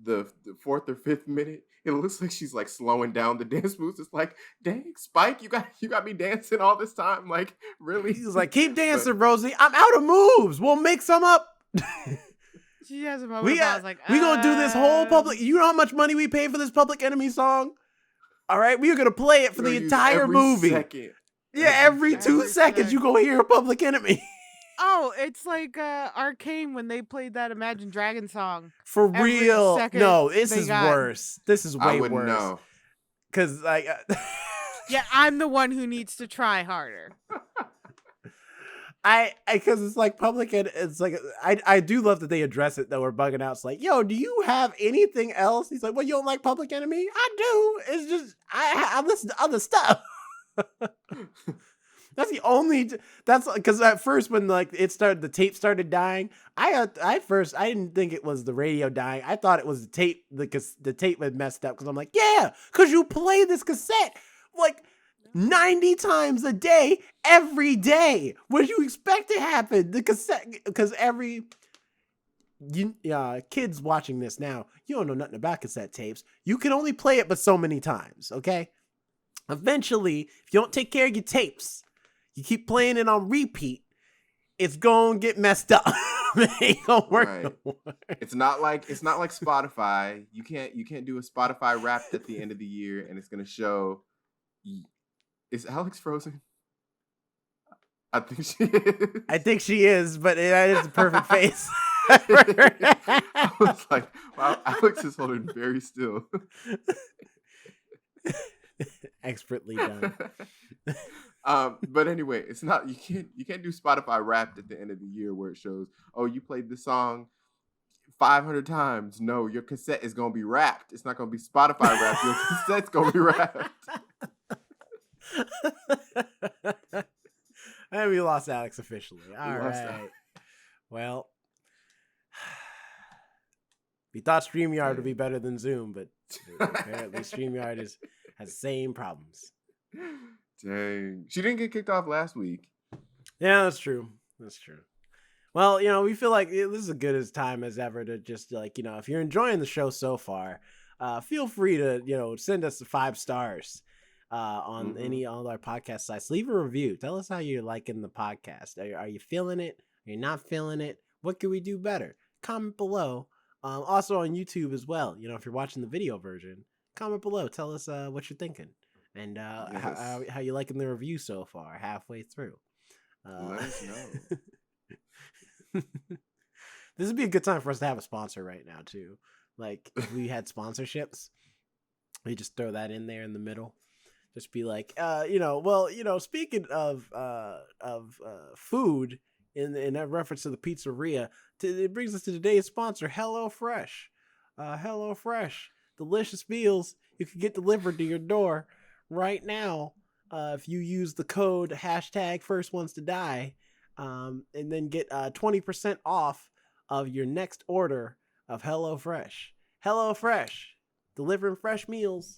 the fourth or fifth minute, it looks like she's like slowing down the dance moves. It's like, dang, Spike, you got me dancing all this time. Like, really? He's like, keep dancing, Rosie. I'm out of moves. We'll make some up. She has a moment. I was like, we gonna do this whole public. You know how much money we pay for this Public Enemy song? All right, we are gonna play it for the entire movie. Second. Yeah, every 2 seconds you gonna hear a Public Enemy. Oh, it's like Arcane when they played that Imagine Dragons song. For real. No, this is worse. This is way worse. Know. Because like Yeah, I'm the one who needs to try harder. Because it's like public and it's like I do love that they address it though. We're bugging out. It's like, yo, do you have anything else? He's like, well, you don't like Public Enemy? I do. It's just I listen to other stuff. That's the only. That's because at first when like the tape started dying. I didn't think it was the radio dying. I thought it was the tape. The tape had messed up because I'm like, yeah, because you play this cassette like 90 times a day, every day. What do you expect to happen? The cassette, because kids watching this now, you don't know nothing about cassette tapes. You can only play it but so many times, okay? Eventually, if you don't take care of your tapes, you keep playing it on repeat, it's gonna get messed up. It ain't gonna work no more. It's not like Spotify. You can't do a Spotify Wrapped at the end of the year and it's gonna show. Is Alex frozen? I think she is, but that is a perfect face. I was like, wow, Alex is holding very still. Expertly done. But anyway, it's not you can't do Spotify Wrapped at the end of the year where it shows, oh, you played this song 500 times. No, your cassette is gonna be wrapped. It's not gonna be Spotify Wrapped. Your cassette's gonna be wrapped. And we lost Alex officially. All right. Well, we thought StreamYard would be better than Zoom, but apparently StreamYard has the same problems. Dang. She didn't get kicked off last week. Yeah, that's true. That's true. Well, we feel like this is as good as time as ever to just like, if you're enjoying the show so far, feel free to, send us 5 stars. On all our podcast sites. Leave a review. Tell us how you're liking the podcast. Are you feeling it? Are you not feeling it? What can we do better? Comment below. Also on YouTube as well. If you're watching the video version, comment below. Tell us what you're thinking and yes. how you liking the review so far, halfway through. Let us know. This would be a good time for us to have a sponsor right now too. Like if we had sponsorships, we just throw that in there in the middle. Just be like, speaking of food in that reference to the pizzeria, it brings us to today's sponsor, HelloFresh. HelloFresh, delicious meals you can get delivered to your door right now if you use the code #FirstOnesToDie, and then get 20% off of your next order of HelloFresh. HelloFresh, delivering fresh meals.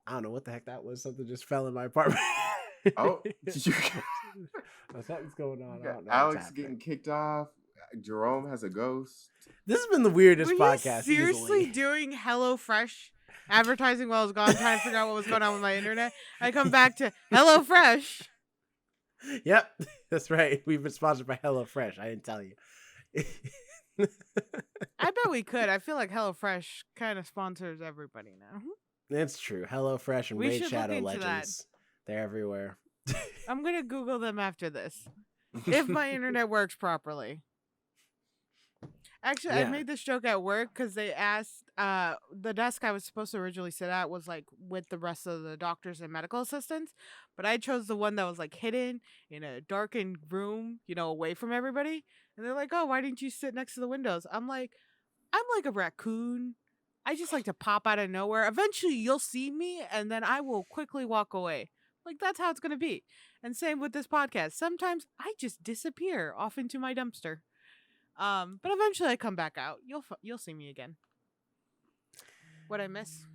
I don't know what the heck that was. Something just fell in my apartment. Oh, something's going on. I don't know. Alex getting kicked off. Jerome has a ghost. This has been the weirdest Were podcast. You seriously easily. doing HelloFresh advertising while I was gone, trying to figure out what was going on with my internet? I come back to HelloFresh. Yep, that's right. We've been sponsored by HelloFresh. I didn't tell you. I bet we could. I feel like HelloFresh kind of sponsors everybody now. It's true. HelloFresh and Raid Shadow Legends. They're everywhere. I'm going to Google them after this. If my internet works properly. Actually, I made this joke at work because they asked, the desk I was supposed to originally sit at was like with the rest of the doctors and medical assistants. But I chose the one that was like hidden in a darkened room, away from everybody. And they're like, oh, why didn't you sit next to the windows? I'm like a raccoon. I just like to pop out of nowhere. Eventually, you'll see me, and then I will quickly walk away. Like, that's how it's going to be. And same with this podcast. Sometimes I just disappear off into my dumpster. But eventually I come back out. You'll see me again. What'd I miss?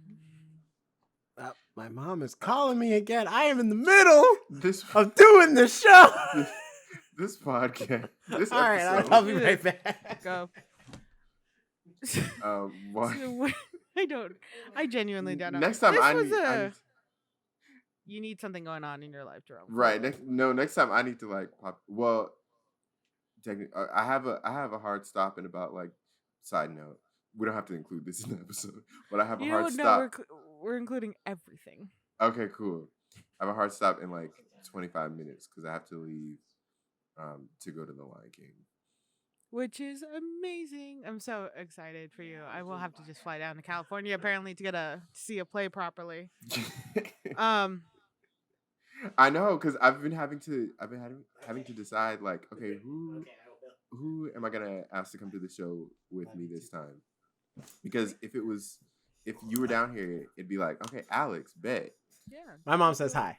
My mom is calling me again. I am in the middle of doing this show. This podcast. This All right, I'll be right back. Go. What? I genuinely don't know. Next time you need something going on in your life, Jerome. Right. Next time I need to like pop. Well, I have a hard stop in about like. Side note, we don't have to include this in the episode, but I have a hard stop. We're including everything. Okay, cool. I have a hard stop in like 25 minutes because I have to leave to go to the Lion King. Which is amazing. I'm so excited for you. I will have to just fly down to California apparently to see a play properly. Um, I know, because I've been having to decide, like, okay, who am I gonna ask to come to the show with me this time? Because if you were down here, it'd be like, okay, Alex, bet. yeah. My mom says hi.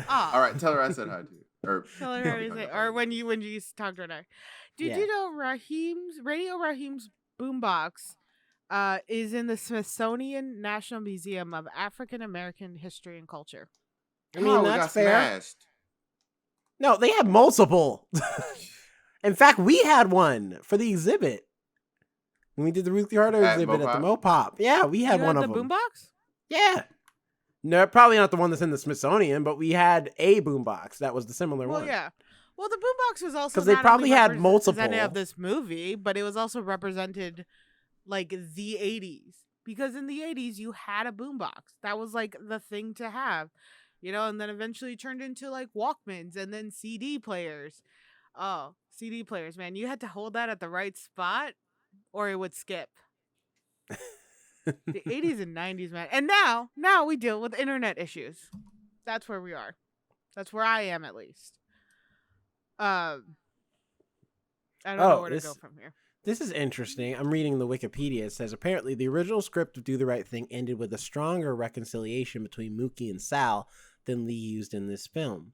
Ah, All right, tell her I said hi too, or tell her I'll how be to hung say, up or on when you talked to her. Did Yeah. you know Radio Raheem's boombox is in the Smithsonian National Museum of African American History and Culture. I you. mean, How it that's got fair. smashed? No, they have multiple. In fact, we had one for the exhibit. When we did the Ruthie Harder At exhibit at the Mopop? Mopop. Yeah, we had You one had of the them. boombox? Yeah. No, probably not the one that's in the Smithsonian, but we had a boombox that was the similar Well, one. yeah. Well, the boombox was also 'Cause they not only probably had represented multiple. of this movie, but it was also represented like the 80s. Because in the 80s, you had a boombox. That was like the thing to have, and then eventually turned into like Walkmans and then CD players. Oh, CD players, man. You had to hold that at the right spot or it would skip. The 80s and 90s, man. And now we deal with internet issues. That's where we are. That's where I am, at least. I don't know where to go from here. This is interesting. I'm reading the Wikipedia. It says, apparently the original script of Do the Right Thing ended with a stronger reconciliation between Mookie and Sal than Lee used in this film.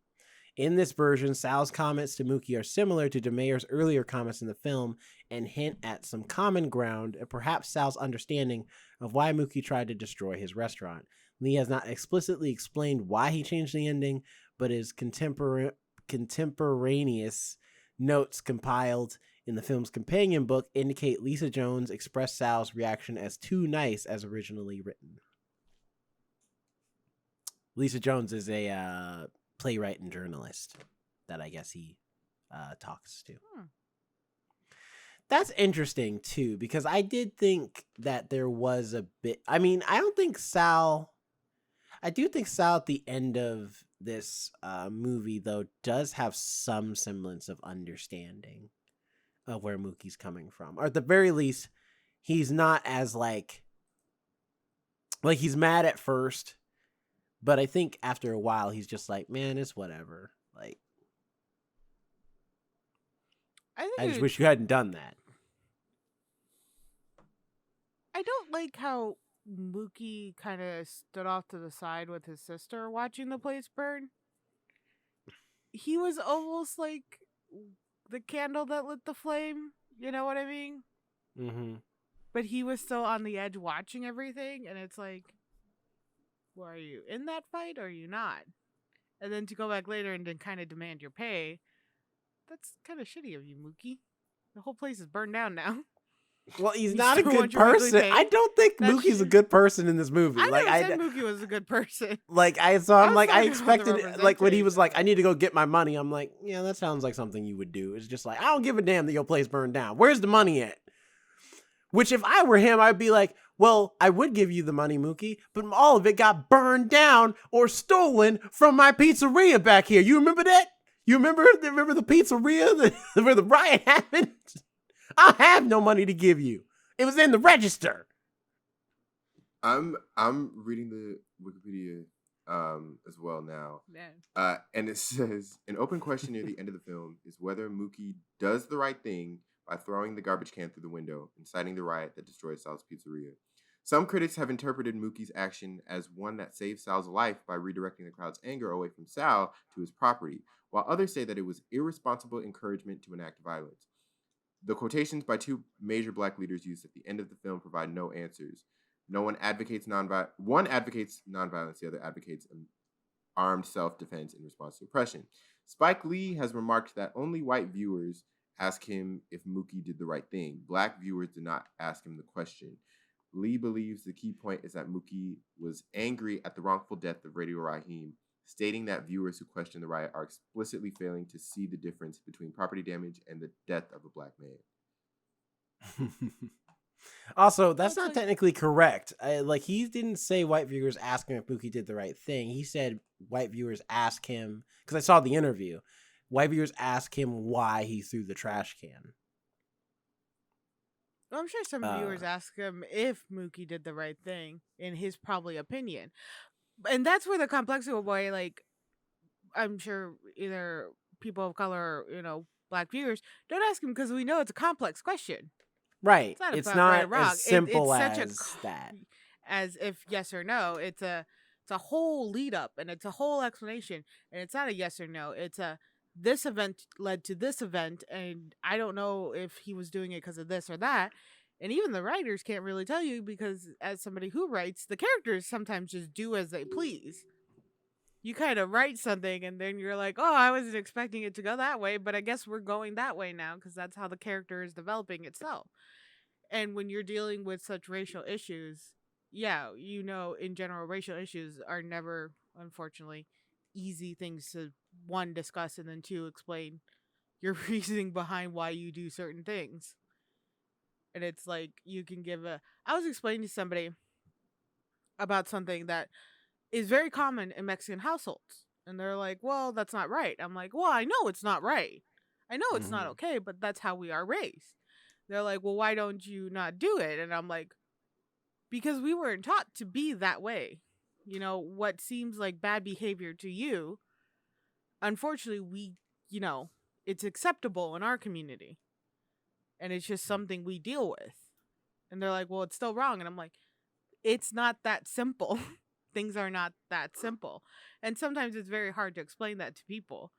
In this version, Sal's comments to Mookie are similar to DeMeyer's earlier comments in the film and hint at some common ground and perhaps Sal's understanding of why Mookie tried to destroy his restaurant. Lee has not explicitly explained why he changed the ending, but his contemporaneous notes compiled in the film's companion book indicate Lisa Jones expressed Sal's reaction as too nice as originally written. Lisa Jones is a playwright and journalist that I guess he talks to. That's interesting too, because I did think that there was a bit. I mean, I do think Sal at the end of this movie, though, does have some semblance of understanding of where Mookie's coming from. Or at the very least, he's not as like he's mad at first, but I think after a while, he's just like, man, it's whatever. Like, I just wish you hadn't done that. I don't like how Mookie kind of stood off to the side with his sister watching the place burn. He was almost like the candle that lit the flame. You know what I mean? Mm-hmm. But he was still on the edge watching everything, and it's like, well, are you in that fight or are you not? And then to go back later and then kind of demand your pay, that's kind of shitty of you, Mookie. The whole place is burned down now. Well, he's You not a still good want your weekly person. pay? I don't think That's Mookie's a shit. good person in this movie. I Like, never said Mookie was a good person. I'm was I talking about the expected, like, when he was like, representation. I need to go get my money. I'm like, yeah, that sounds like something you would do. It's just like, I don't give a damn that your place burned down. Where's the money at? Which, if I were him, I'd be like, well, I would give you the money, Mookie, but all of it got burned down or stolen from my pizzeria back here. You remember that? You remember the pizzeria where the riot happened? I have no money to give you. It was in the register. I'm reading the Wikipedia as well now. Man. And it says an open question near the end of the film is whether Mookie does the right thing by throwing the garbage can through the window, inciting the riot that destroyed Sal's pizzeria. Some critics have interpreted Mookie's action as one that saved Sal's life by redirecting the crowd's anger away from Sal to his property, while others say that it was irresponsible encouragement to enact violence. The quotations by two major black leaders used at the end of the film provide no answers. One advocates nonviolence, the other advocates armed self-defense in response to oppression. Spike Lee has remarked that only white viewers ask him if Mookie did the right thing. Black viewers did not ask him the question. Lee believes the key point is that Mookie was angry at the wrongful death of Radio Raheem, stating that viewers who question the riot are explicitly failing to see the difference between property damage and the death of a black man. Also, that's not technically correct. He didn't say white viewers ask him if Mookie did the right thing. He said white viewers ask him, because I saw the interview, white viewers ask him why he threw the trash can. I'm sure some viewers ask him if Mookie did the right thing, in his probably opinion. And that's where the complexity of why, like, I'm sure either people of color or, black viewers don't ask him because we know it's a complex question. Right. It's not It's about right or not wrong. as simple It's such a as that. as if yes or no. It's a whole lead up and it's a whole explanation, and it's not a yes or no. It's a this event led to this event, and I don't know if he was doing it because of this or that. And even the writers can't really tell you because, as somebody who writes, the characters sometimes just do as they please. You kind of write something and then you're like, oh, I wasn't expecting it to go that way, but I guess we're going that way now because that's how the character is developing itself. And when you're dealing with such racial issues, yeah, in general, racial issues are never, unfortunately, easy things to, one, discuss, and then two, explain your reasoning behind why you do certain things. And it's like you can I was explaining to somebody about something that is very common in Mexican households. And they're like, well, that's not right. I'm like, well, I know it's not right. I know it's not Mhm. okay, but that's how we are raised. They're like, well, why don't you not do it? And I'm like, because we weren't taught to be that way. What seems like bad behavior to you, unfortunately, it's acceptable in our community. And it's just something we deal with. And they're like, well, it's still wrong. And I'm like, it's not that simple. Things are not that simple. And sometimes it's very hard to explain that to people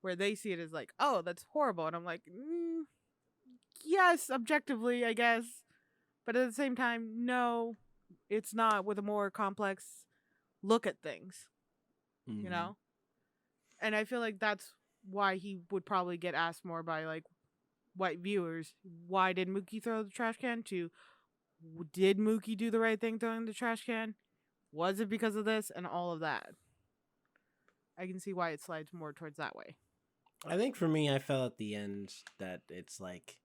where they see it as like, oh, that's horrible. And I'm like, yes, objectively, I guess. But at the same time, no, it's not, with a more complex look at things, you Mhm. know? And I feel like that's why he would probably get asked more by like white viewers. Why did Mookie throw the trash can? Did Mookie do the right thing throwing the trash can? Was it because of this and all of that? I can see why it slides more towards that way. I think for me, I felt at the end that it's like,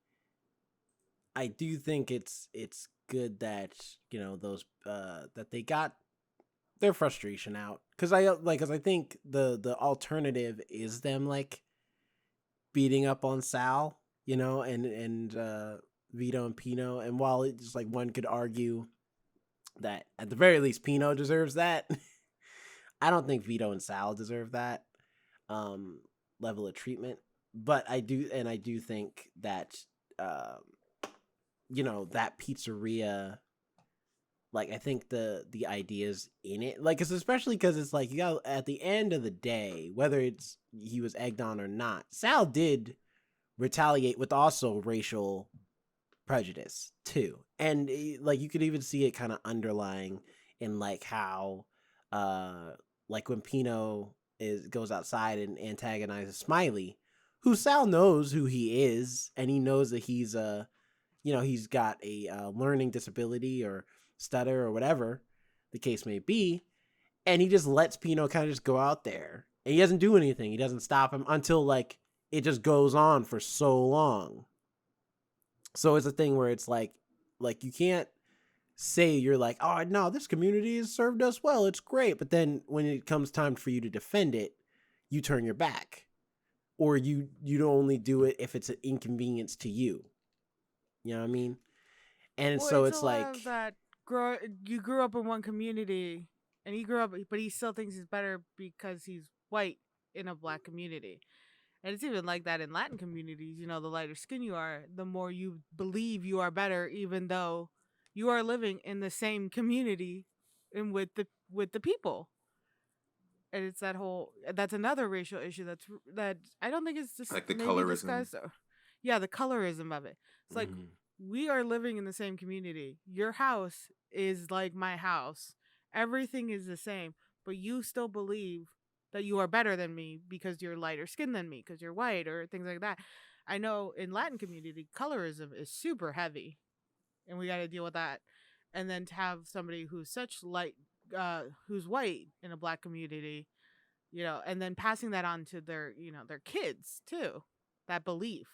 I do think it's good that those that they got their frustration out, because I think the alternative is them like beating up on Sal, and Vito and Pino, and while it's like one could argue that at the very least Pino deserves that, I don't think Vito and Sal deserve that um, level of treatment. But I do think that that pizzeria, like, I think the ideas in it, like, it's especially because it's like, you got, at the end of the day, whether it's he was egged on or not, Sal did retaliate with also racial prejudice too, and like you could even see it kind of underlying in like how like when Pino goes outside and antagonizes Smiley, who Sal knows who he is, and he knows that he's he's got a learning disability or stutter or whatever the case may be, and he just lets Pino kind of just go out there, and he doesn't do anything. He doesn't stop him until like it just goes on for so long. So it's a thing where it's like you can't say you're like, oh no, this community has served us well, it's great, but then when it comes time for you to defend it, you turn your back, or you don't only do it if it's an inconvenience to you. You know what I mean? And Well, so it's it's a lot like, of that. You grew up in one community, and he grew up, but he still thinks he's better because he's white in a black community. And it's even like that in Latin communities. The lighter skin you are, the more you believe you are better, even though you are living in the same community and with the people. And it's that's another racial issue that I don't think it's just Like the maybe colorism. discussed. Yeah, the colorism of it. It's like, mhm. we are living in the same community. Your house is like my house. Everything is the same, but you still believe that you are better than me because you're lighter skinned than me because you're white or things like that. I know in Latin community, colorism is super heavy, and we got to deal with that. And then to have somebody who's who's white in a black community, and then passing that on to their kids too, that belief,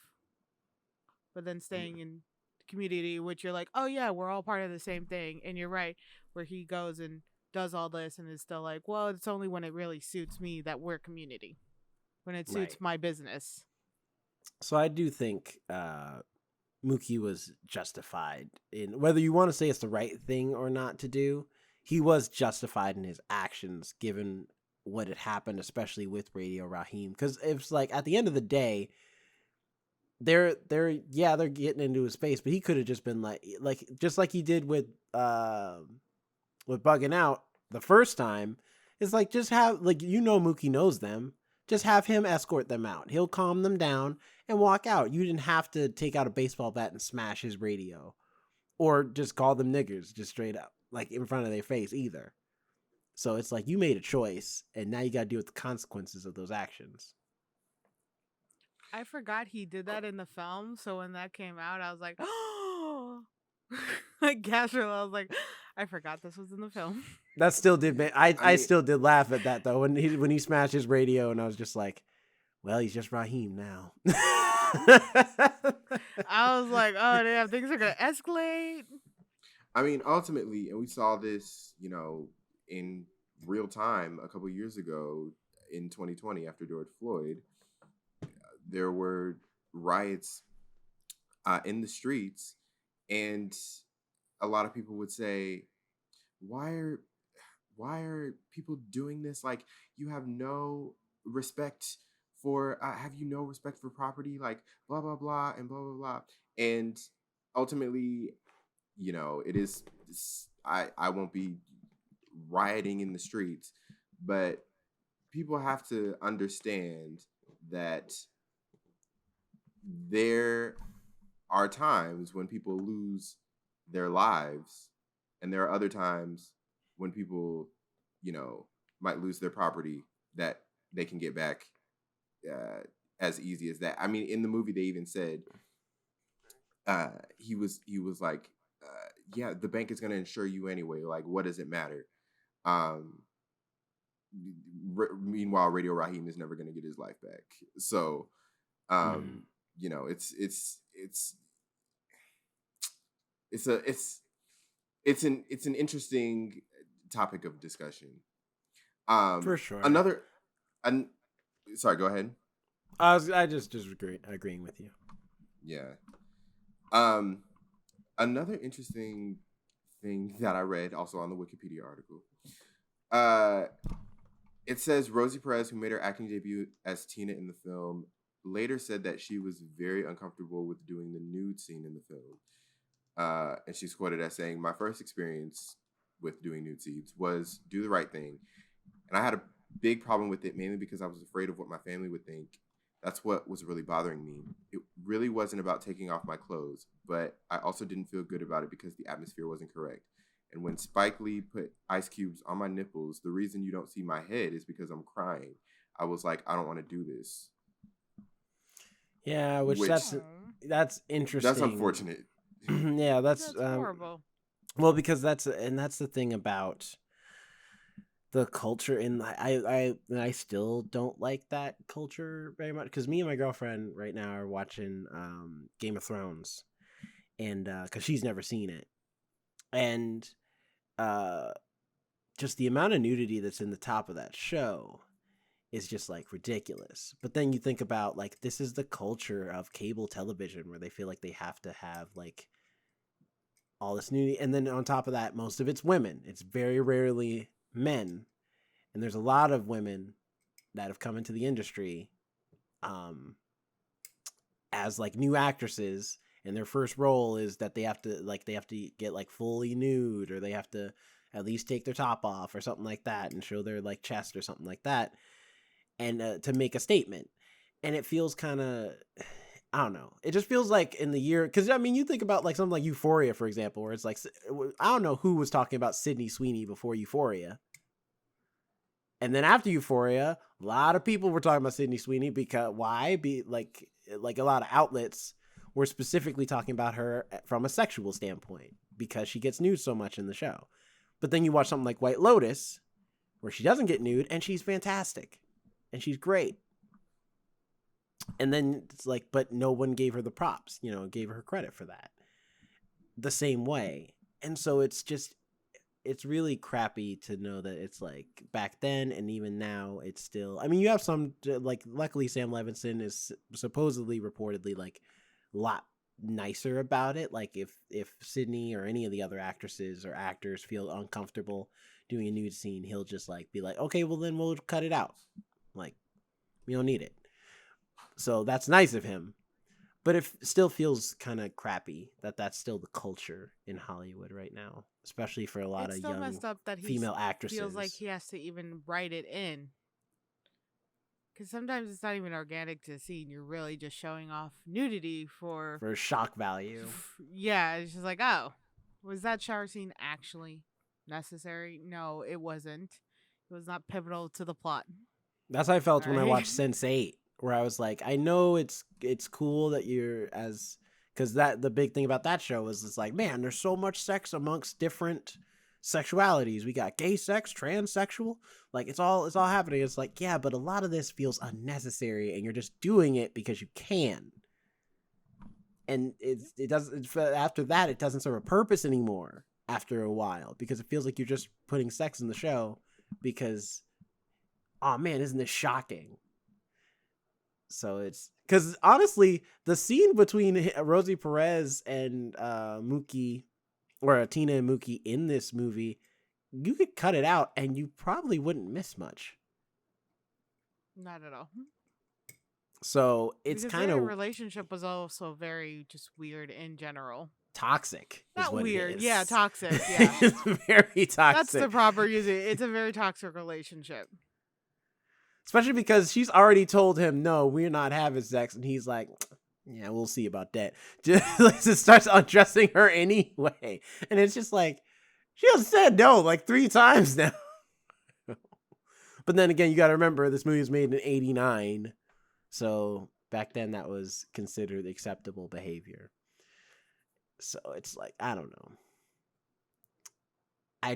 but then staying in community, which you're like, oh yeah, we're all part of the same thing. And you're right, where he goes and does all this and is still like, well, it's only when it really suits me that we're community, when it suits Right. my business. So I do think Mookie was justified in, whether you want to say it's the right thing or not to do, he was justified in his actions given what had happened, especially with Radio Raheem. Because it's like at the end of the day, they're getting into his face, but he could have just been like just like he did with bugging out the first time. It's like, just have, like, Mookie knows them. Just have him escort them out. He'll calm them down and walk out. You didn't have to take out a baseball bat and smash his radio, or just call them niggers just straight up, like in front of their face either. So it's like, you made a choice, and now you got to deal with the consequences of those actions. I forgot he did that in the film, so when that came out, I was like, oh, like Castro, I was like, I forgot this was in the film. That still did. I still did laugh at that though when he smashed his radio, and I was just like, well, he's just Raheem now. I was like, oh damn, things are gonna escalate. I mean, ultimately, and we saw this, in real time a couple years ago in 2020 after George Floyd. There were riots in the streets, and a lot of people would say, why are people doing this? Like, you have no respect for have you no respect for property, like blah blah blah and blah blah blah. And ultimately, it is, I won't be rioting in the streets, but people have to understand that there are times when people lose their lives, and there are other times when people, might lose their property that they can get back as easy as that. I mean, in the movie, they even said he was like, yeah, the bank is going to insure you anyway. Like, what does it matter? Meanwhile, Radio Raheem is never going to get his life back. So, it's an interesting topic of discussion. For sure. Sorry, go ahead. I just agreeing with you. Yeah. Another interesting thing that I read also on the Wikipedia article. It says Rosie Perez, who made her acting debut as Tina in the film, later said that she was very uncomfortable with doing the nude scene in the film. And she's quoted as saying, "My first experience with doing nude scenes was Do the Right Thing. And I had a big problem with it, mainly because I was afraid of what my family would think. That's what was really bothering me. It really wasn't about taking off my clothes, but I also didn't feel good about it because the atmosphere wasn't correct. And when Spike Lee put ice cubes on my nipples, the reason you don't see my head is because I'm crying. I was like, I don't want to do this." Yeah, which that's interesting. That's unfortunate. Yeah, that's horrible. Well, because that's the thing about the culture, and I still don't like that culture very much, because me and my girlfriend right now are watching Game of Thrones, and because she's never seen it, and just the amount of nudity that's in the top of that show is just like ridiculous. But then you think about, like, this is the culture of cable television where they feel like they have to have like all this nudity, and then on top of that, most of it's women. It's very rarely men, and there's a lot of women that have come into the industry as like new actresses, and their first role is that they have to get like fully nude, or they have to at least take their top off or something like that and show their like chest or something like that, and to make a statement. And it feels kind of, I don't know. It just feels like in the year, because I mean, you think about like something like Euphoria, for example, where it's like, I don't know who was talking about Sydney Sweeney before Euphoria. And then after Euphoria, a lot of people were talking about Sydney Sweeney because why? Like a lot of outlets were specifically talking about her from a sexual standpoint because she gets nude so much in the show. But then you watch something like White Lotus, where she doesn't get nude, and she's fantastic, and she's great. And then it's like, but no one gave her the props, gave her credit for that the same way. And so it's really crappy to know that it's like back then, and even now it's still, I mean, you have some, like, luckily Sam Levinson is supposedly reportedly like a lot nicer about it. Like if Sydney or any of the other actresses or actors feel uncomfortable doing a nude scene, he'll just like be like, okay, well then we'll cut it out. Like, we don't need it. So that's nice of him. But it still feels kind of crappy that that's still the culture in Hollywood right now, especially for a lot It's of still young messed up that he female actresses. feels like he has to even write it in. Because sometimes it's not even organic to the scene. You're really just showing off nudity for shock value. Yeah, it's just like, oh, was that shower scene actually necessary? No, it wasn't. It was not pivotal to the plot. That's how I felt when I Right. watched Sense8, where I was like, I know it's cool that you're as, because that the big thing about that show is it's like, man, there's so much sex amongst different sexualities. We got gay sex, transsexual, like it's all happening. It's like, yeah, but a lot of this feels unnecessary, and you're just doing it because you can. And it doesn't, after that, it doesn't serve a purpose anymore after a while, because it feels like you're just putting sex in the show because, oh man, isn't this shocking? So it's because honestly, the scene between Rosie Perez and Mookie, or Tina and Mookie in this movie, you could cut it out and you probably wouldn't miss much. Not at all. So it's Because kind their of relationship was also very just weird in general. toxic. Not is what weird, it is. yeah, toxic. Yeah, It's very toxic. that's the proper using. It's a very toxic relationship. Especially because she's already told him, no, we're not having sex. And he's like, yeah, we'll see about that. Just starts undressing her anyway. And it's just like, she has said no like 3 times now. But then again, you got to remember, this movie was made in '89. So back then that was considered acceptable behavior. So it's like, I don't know. I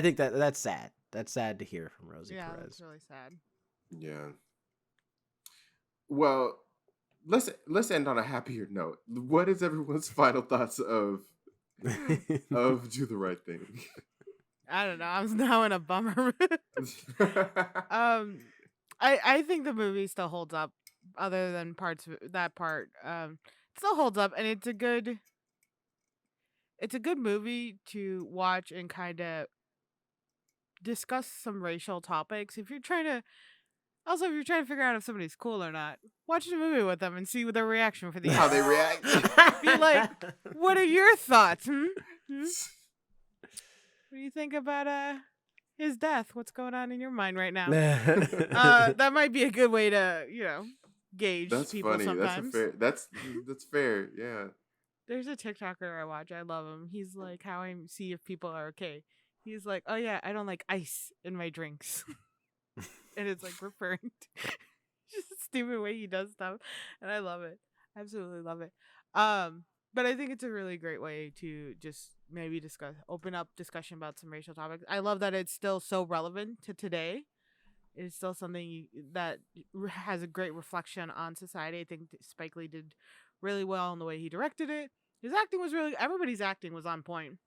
think that's sad. That's sad to hear from Rosie Yeah, Perez. that's really sad. Yeah. Well, let's end on a happier note. What is everyone's final thoughts of Do the Right Thing? I don't know. I'm now in a bummer mood. I think the movie still holds up, other than that part. It still holds up, and it's a good movie to watch and kind of discuss some racial topics. If you're trying to figure out if somebody's cool or not, watch the movie with them and see their reaction for the How end. they react. Be like, what are your thoughts? What do you think about his death? What's going on in your mind right now? That might be a good way to, gauge That's people funny. sometimes. That's fair. Yeah. There's a TikToker I watch. I love him. He's like, how I see if people are okay. He's like, oh yeah, I don't like ice in my drinks. And it's like referring to just a stupid way he does stuff. And I love it. Absolutely love it. But I think it's a really great way to just maybe open up discussion about some racial topics. I love that it's still so relevant to today. It's still something that has a great reflection on society. I think Spike Lee did really well in the way he directed it. His acting was everybody's acting was on point.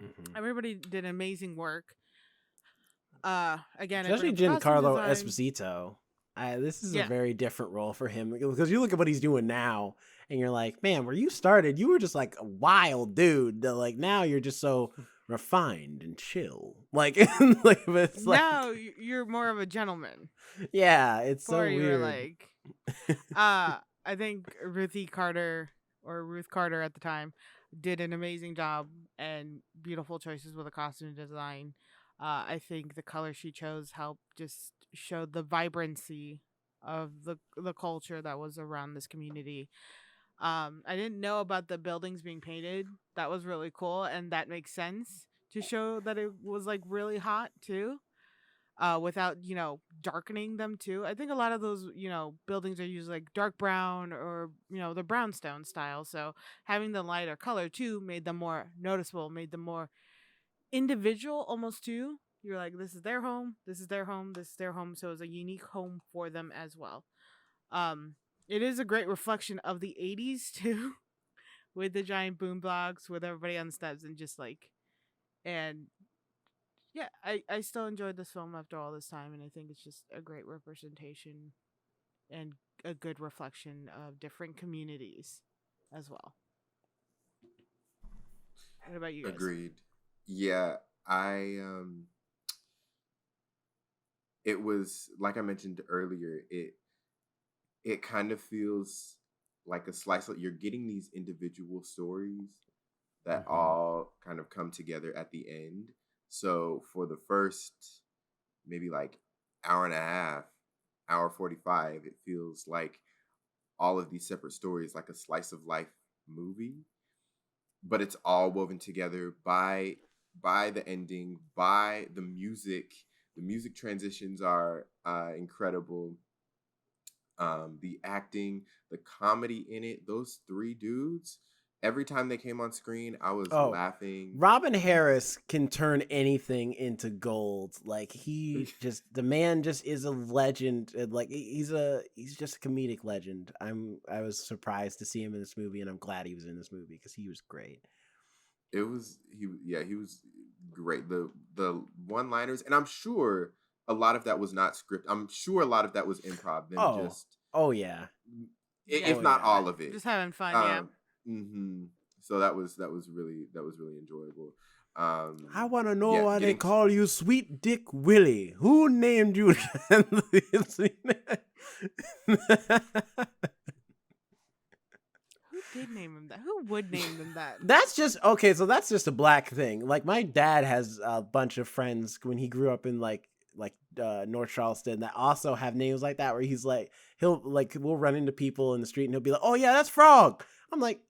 Mm-hmm. Everybody did amazing work. Again, especially Giancarlo Esposito. This is a very different role for him, because you look at what he's doing now and you're like, man, where you started, you were just like a wild dude. Like now you're just so refined and chill. Like, it's now you're more of a gentleman. Yeah, it's Before so you weird. were like, I think Ruth Carter at the time did an amazing job and beautiful choices with the costume design. I think the color she chose helped just show the vibrancy of the culture that was around this community. I didn't know about the buildings being painted. That was really cool, and that makes sense to show that it was like really hot too. Without darkening them too. I think a lot of those buildings are usually like dark brown or the brownstone style. So having the lighter color too made them more noticeable, made them more individual almost too. You're like, this is their home, this is their home, this is their home. So it's a unique home for them as well. It is a great reflection of the 80s too, with the giant boom blocks, with everybody on the steps and just like, and yeah, I still enjoyed this film after all this time, and I think it's just a great representation and a good reflection of different communities as well. What about you guys? Agreed. Yeah, I it was like I mentioned earlier, it kind of feels like a slice of, you're getting these individual stories that all kind of come together at the end. So for the first maybe like hour and a half, hour 45, it feels like all of these separate stories, like a slice of life movie, but it's all woven together by the ending, by the music. The music transitions are incredible. The acting, the comedy in it, those three dudes, every time they came on screen, I was laughing. Robin Harris can turn anything into gold. Like the man just is a legend. Like he's just a comedic legend. I was surprised to see him in this movie, and I'm glad he was in this movie because he was great. He was great. The one-liners, and I'm sure a lot of that was not script. I'm sure a lot of that was improv. If not all of it, just having fun. Yeah. Mm-hmm. So that was really enjoyable. I want to know why they call you Sweet Dick Willie. Who named you? Who did name him that? Who would name him that? That's just okay. So that's just a black thing. Like my dad has a bunch of friends when he grew up in like North Charleston that also have names like that. Where he's like, we'll run into people in the street and he'll be like, "Oh yeah, that's Frog." I'm like,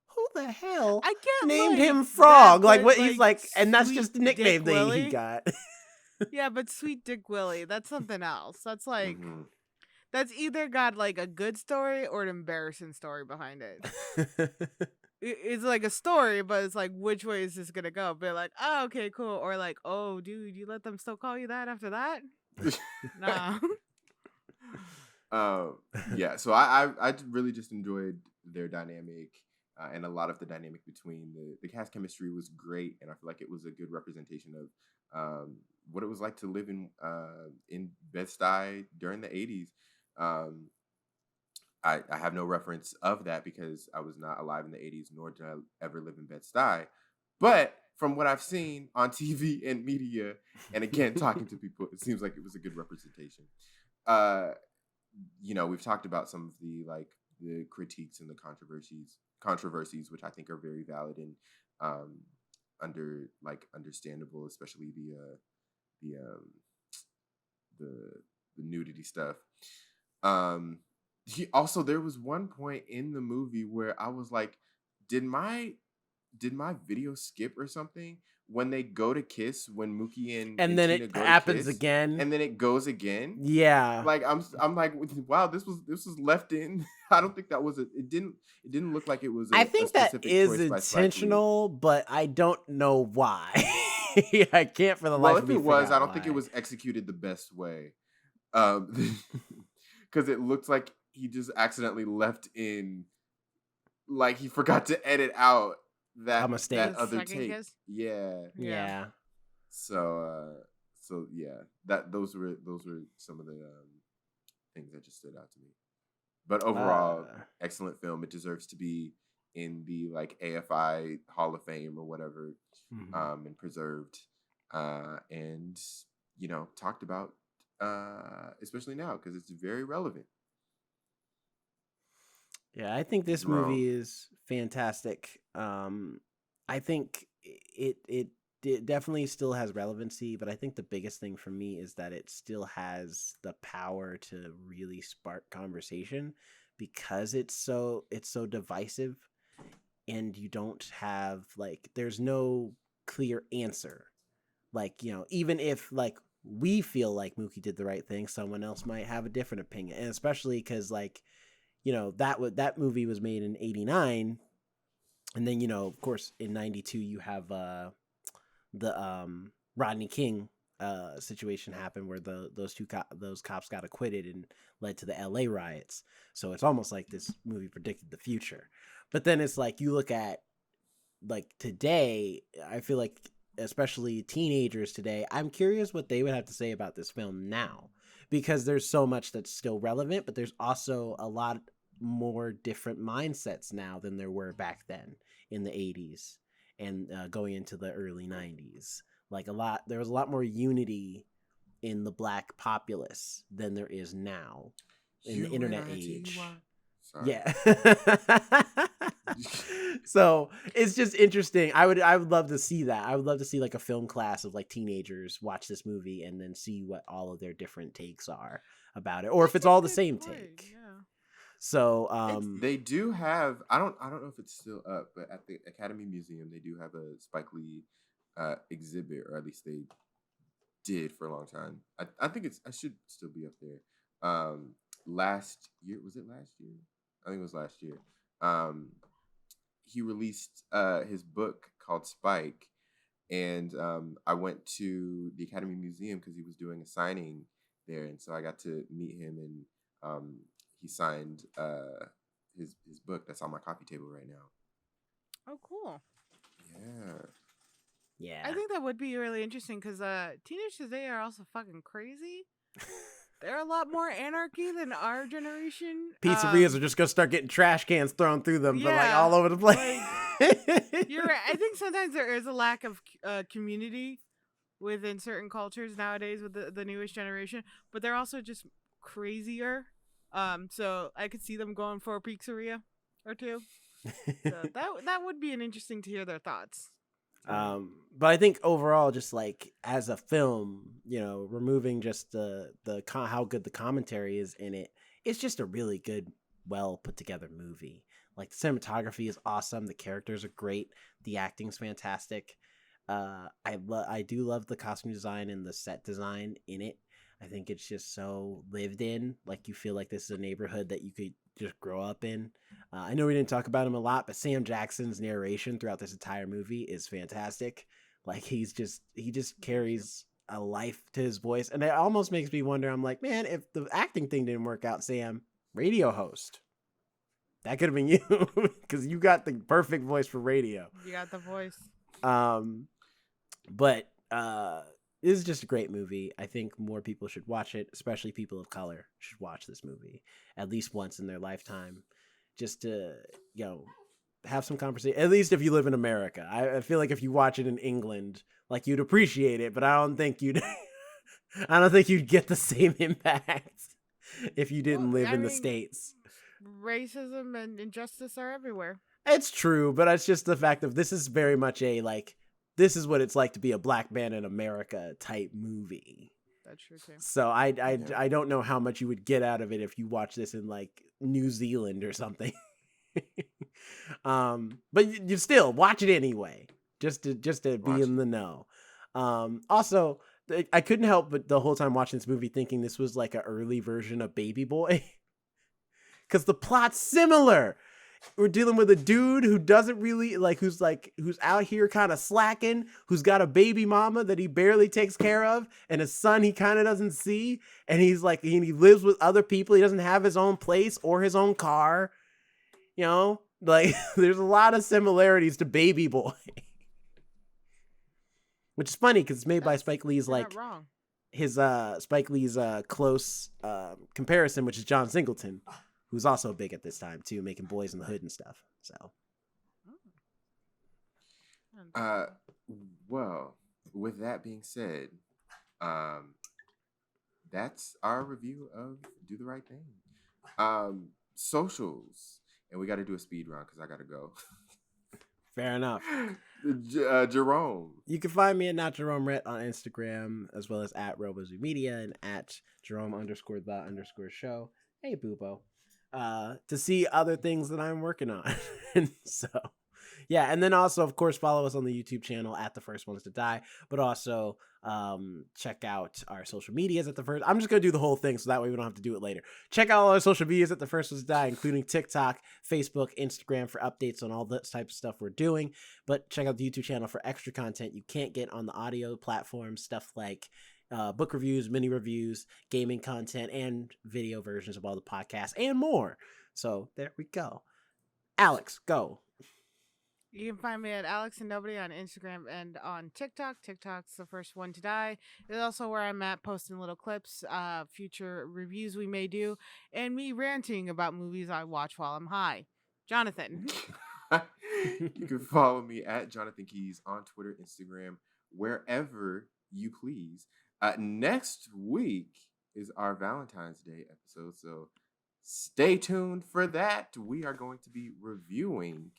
who the hell named him Frog? Like what? He's like, and that's just the nickname that he got. Yeah, but Sweet Dick Willie, that's something else. That's like. Mm-hmm. That's either got like a good story or an embarrassing story behind it. It's like a story, but it's like, which way is this gonna go? But like, oh, okay, cool. Or like, oh, dude, you let them still call you that after that? Nah. Yeah. So I really just enjoyed their dynamic, and a lot of the dynamic between the cast chemistry was great, and I feel like it was a good representation of what it was like to live in Bed-Stuy during the 80s. I have no reference of that because I was not alive in the 80s, nor did I ever live in Bed-Stuy. But from what I've seen on TV and media, and again, talking to people, it seems like it was a good representation. We've talked about some of the critiques and the controversies, which I think are very valid and understandable, especially the nudity stuff. There was one point in the movie where I was like, did my video skip or something when they go to kiss, when Mookie and then Tina it happens again, and then it goes again. Yeah, like I'm like, wow, this was left in. I don't think that was it didn't look like it was I think that is intentional, but I don't know why. I can't for the life of me. Well, if it was, I don't think it was executed the best way. Because it looks like he just accidentally left in, like he forgot to edit out that other take. Yeah. So yeah, those were some of the things that just stood out to me. But overall, excellent film. It deserves to be in the AFI Hall of Fame or whatever, and preserved, and talked about, especially now because it's very relevant. Yeah, I think this movie is fantastic. I think it definitely still has relevancy, but I think the biggest thing for me is that it still has the power to really spark conversation because it's so divisive, and you don't have there's no clear answer. Even if we feel like Mookie did the right thing, someone else might have a different opinion, and especially because that movie was made in 89, and then of course in 92 you have the Rodney King situation happen where those cops got acquitted and led to the LA riots. So it's almost like this movie predicted the future. But then it's you look at today, I feel like especially teenagers today, I'm curious what they would have to say about this film now, because there's so much that's still relevant, but there's also a lot more different mindsets now than there were back then in the 80s and going into the early 90s. Like there was a lot more unity in the black populace than there is now in the internet age. Sorry. Yeah. So it's just interesting. I would love to see that. I would love to see like a film class of like teenagers watch this movie and then see what all of their different takes are about it, or if it's all the same take. Yeah. So they do have, I don't know if it's still up, but at the Academy Museum they do have a Spike Lee exhibit, or at least they did for a long time. I think I should still be up there. Last year, was it last year? I think it was last year. He released his book called Spike, and I went to the Academy Museum because he was doing a signing there, and so I got to meet him, and he signed his book that's on my coffee table right now. Oh, cool. yeah, I think that would be really interesting because teenagers today are also fucking crazy. They're a lot more anarchy than our generation. Pizzerias are just gonna start getting trash cans thrown through them, but like yeah, all over the place. You're right. I think sometimes there is a lack of community within certain cultures nowadays with the newest generation, but they're also just crazier. So I could see them going for a pizzeria or two. So that would be an interesting to hear their thoughts. But I think overall, just like as a film, you know, removing just the how good the commentary is in it, it's just a really good, well put together movie. Like the cinematography is awesome, the characters are great, the acting's fantastic. I do love the costume design and the set design in it. I think it's just so lived in. Like you feel like this is a neighborhood that you could just grow up in. I know we didn't talk about him a lot, but Sam Jackson's narration throughout this entire movie is fantastic. Like he just carries a life to his voice, and it almost makes me wonder. I'm like, man, if the acting thing didn't work out, Sam, radio host, that could have been you, because you got the perfect voice for radio. You got the voice. But this is just a great movie. I think more people should watch it, especially people of color should watch this movie at least once in their lifetime, just to, you know, have some conversation. At least if you live in America. I feel like if you watch it in England, like you'd appreciate it, but I don't think you'd get the same impact if you didn't live in the States. Racism and injustice are everywhere. It's true, but it's just the fact of this is very much a like, this is what it's like to be a black man in America type movie. That's true too. So I don't know how much you would get out of it if you watch this in like New Zealand or something. But you still watch it anyway, just to be in the know. Also, I couldn't help but the whole time watching this movie thinking this was like an early version of Baby Boy, because the plot's similar. We're dealing with a dude who doesn't really like, who's out here kind of slacking, who's got a baby mama that he barely takes care of, and a son he kind of doesn't see. And he's like, he lives with other people. He doesn't have his own place or his own car. You know, like there's a lot of similarities to Baby Boy, which is funny because it's made by Spike Lee's Spike Lee's close comparison, which is John Singleton, who's also big at this time too, making Boys in the Hood and stuff. So, well, with that being said, that's our review of Do the Right Thing. Socials, and we got to do a speed round because I got to go. Fair enough. Jerome. You can find me at NotJeromeRhett on Instagram, as well as at RoboZoo Media and at Jerome_the_show. Hey, Boobo. To see other things that I'm working on. So, yeah. And then also, of course, follow us on the YouTube channel at The First Ones to Die, but also check out our social medias at The First. I'm just going to do the whole thing so that way we don't have to do it later. Check out all our social medias at The First Ones to Die, including TikTok, Facebook, Instagram for updates on all this type of stuff we're doing. But check out the YouTube channel for extra content you can't get on the audio platforms, stuff like book reviews, mini reviews, gaming content, and video versions of all the podcasts and more. So there we go. Alex, go. You can find me at Alex and Nobody on Instagram and on TikTok. TikTok's the first one to die. It's also where I'm at posting little clips, future reviews we may do, and me ranting about movies I watch while I'm high. Jonathan. You can follow me at Jonathan Keys on Twitter, Instagram, wherever you please. Next week is our Valentine's Day episode, so stay tuned for that. We are going to be reviewing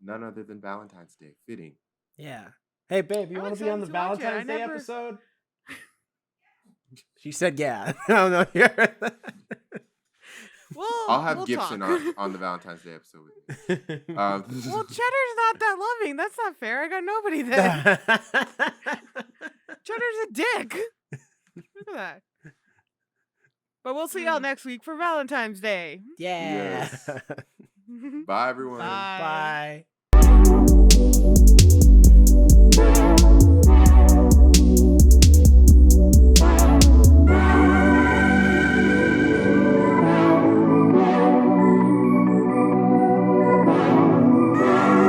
none other than Valentine's Day. Fitting. Yeah. Hey, babe, you want to be on the Valentine's Day episode? She said, yeah. I don't know. I'll have Gibson on the Valentine's Day episode with me. Well, Cheddar's not that loving. That's not fair. I got nobody there. Cheddar's a dick. Look at that. But we'll see y'all next week for Valentine's Day. Yeah. Yes. Bye, everyone. Bye. Bye.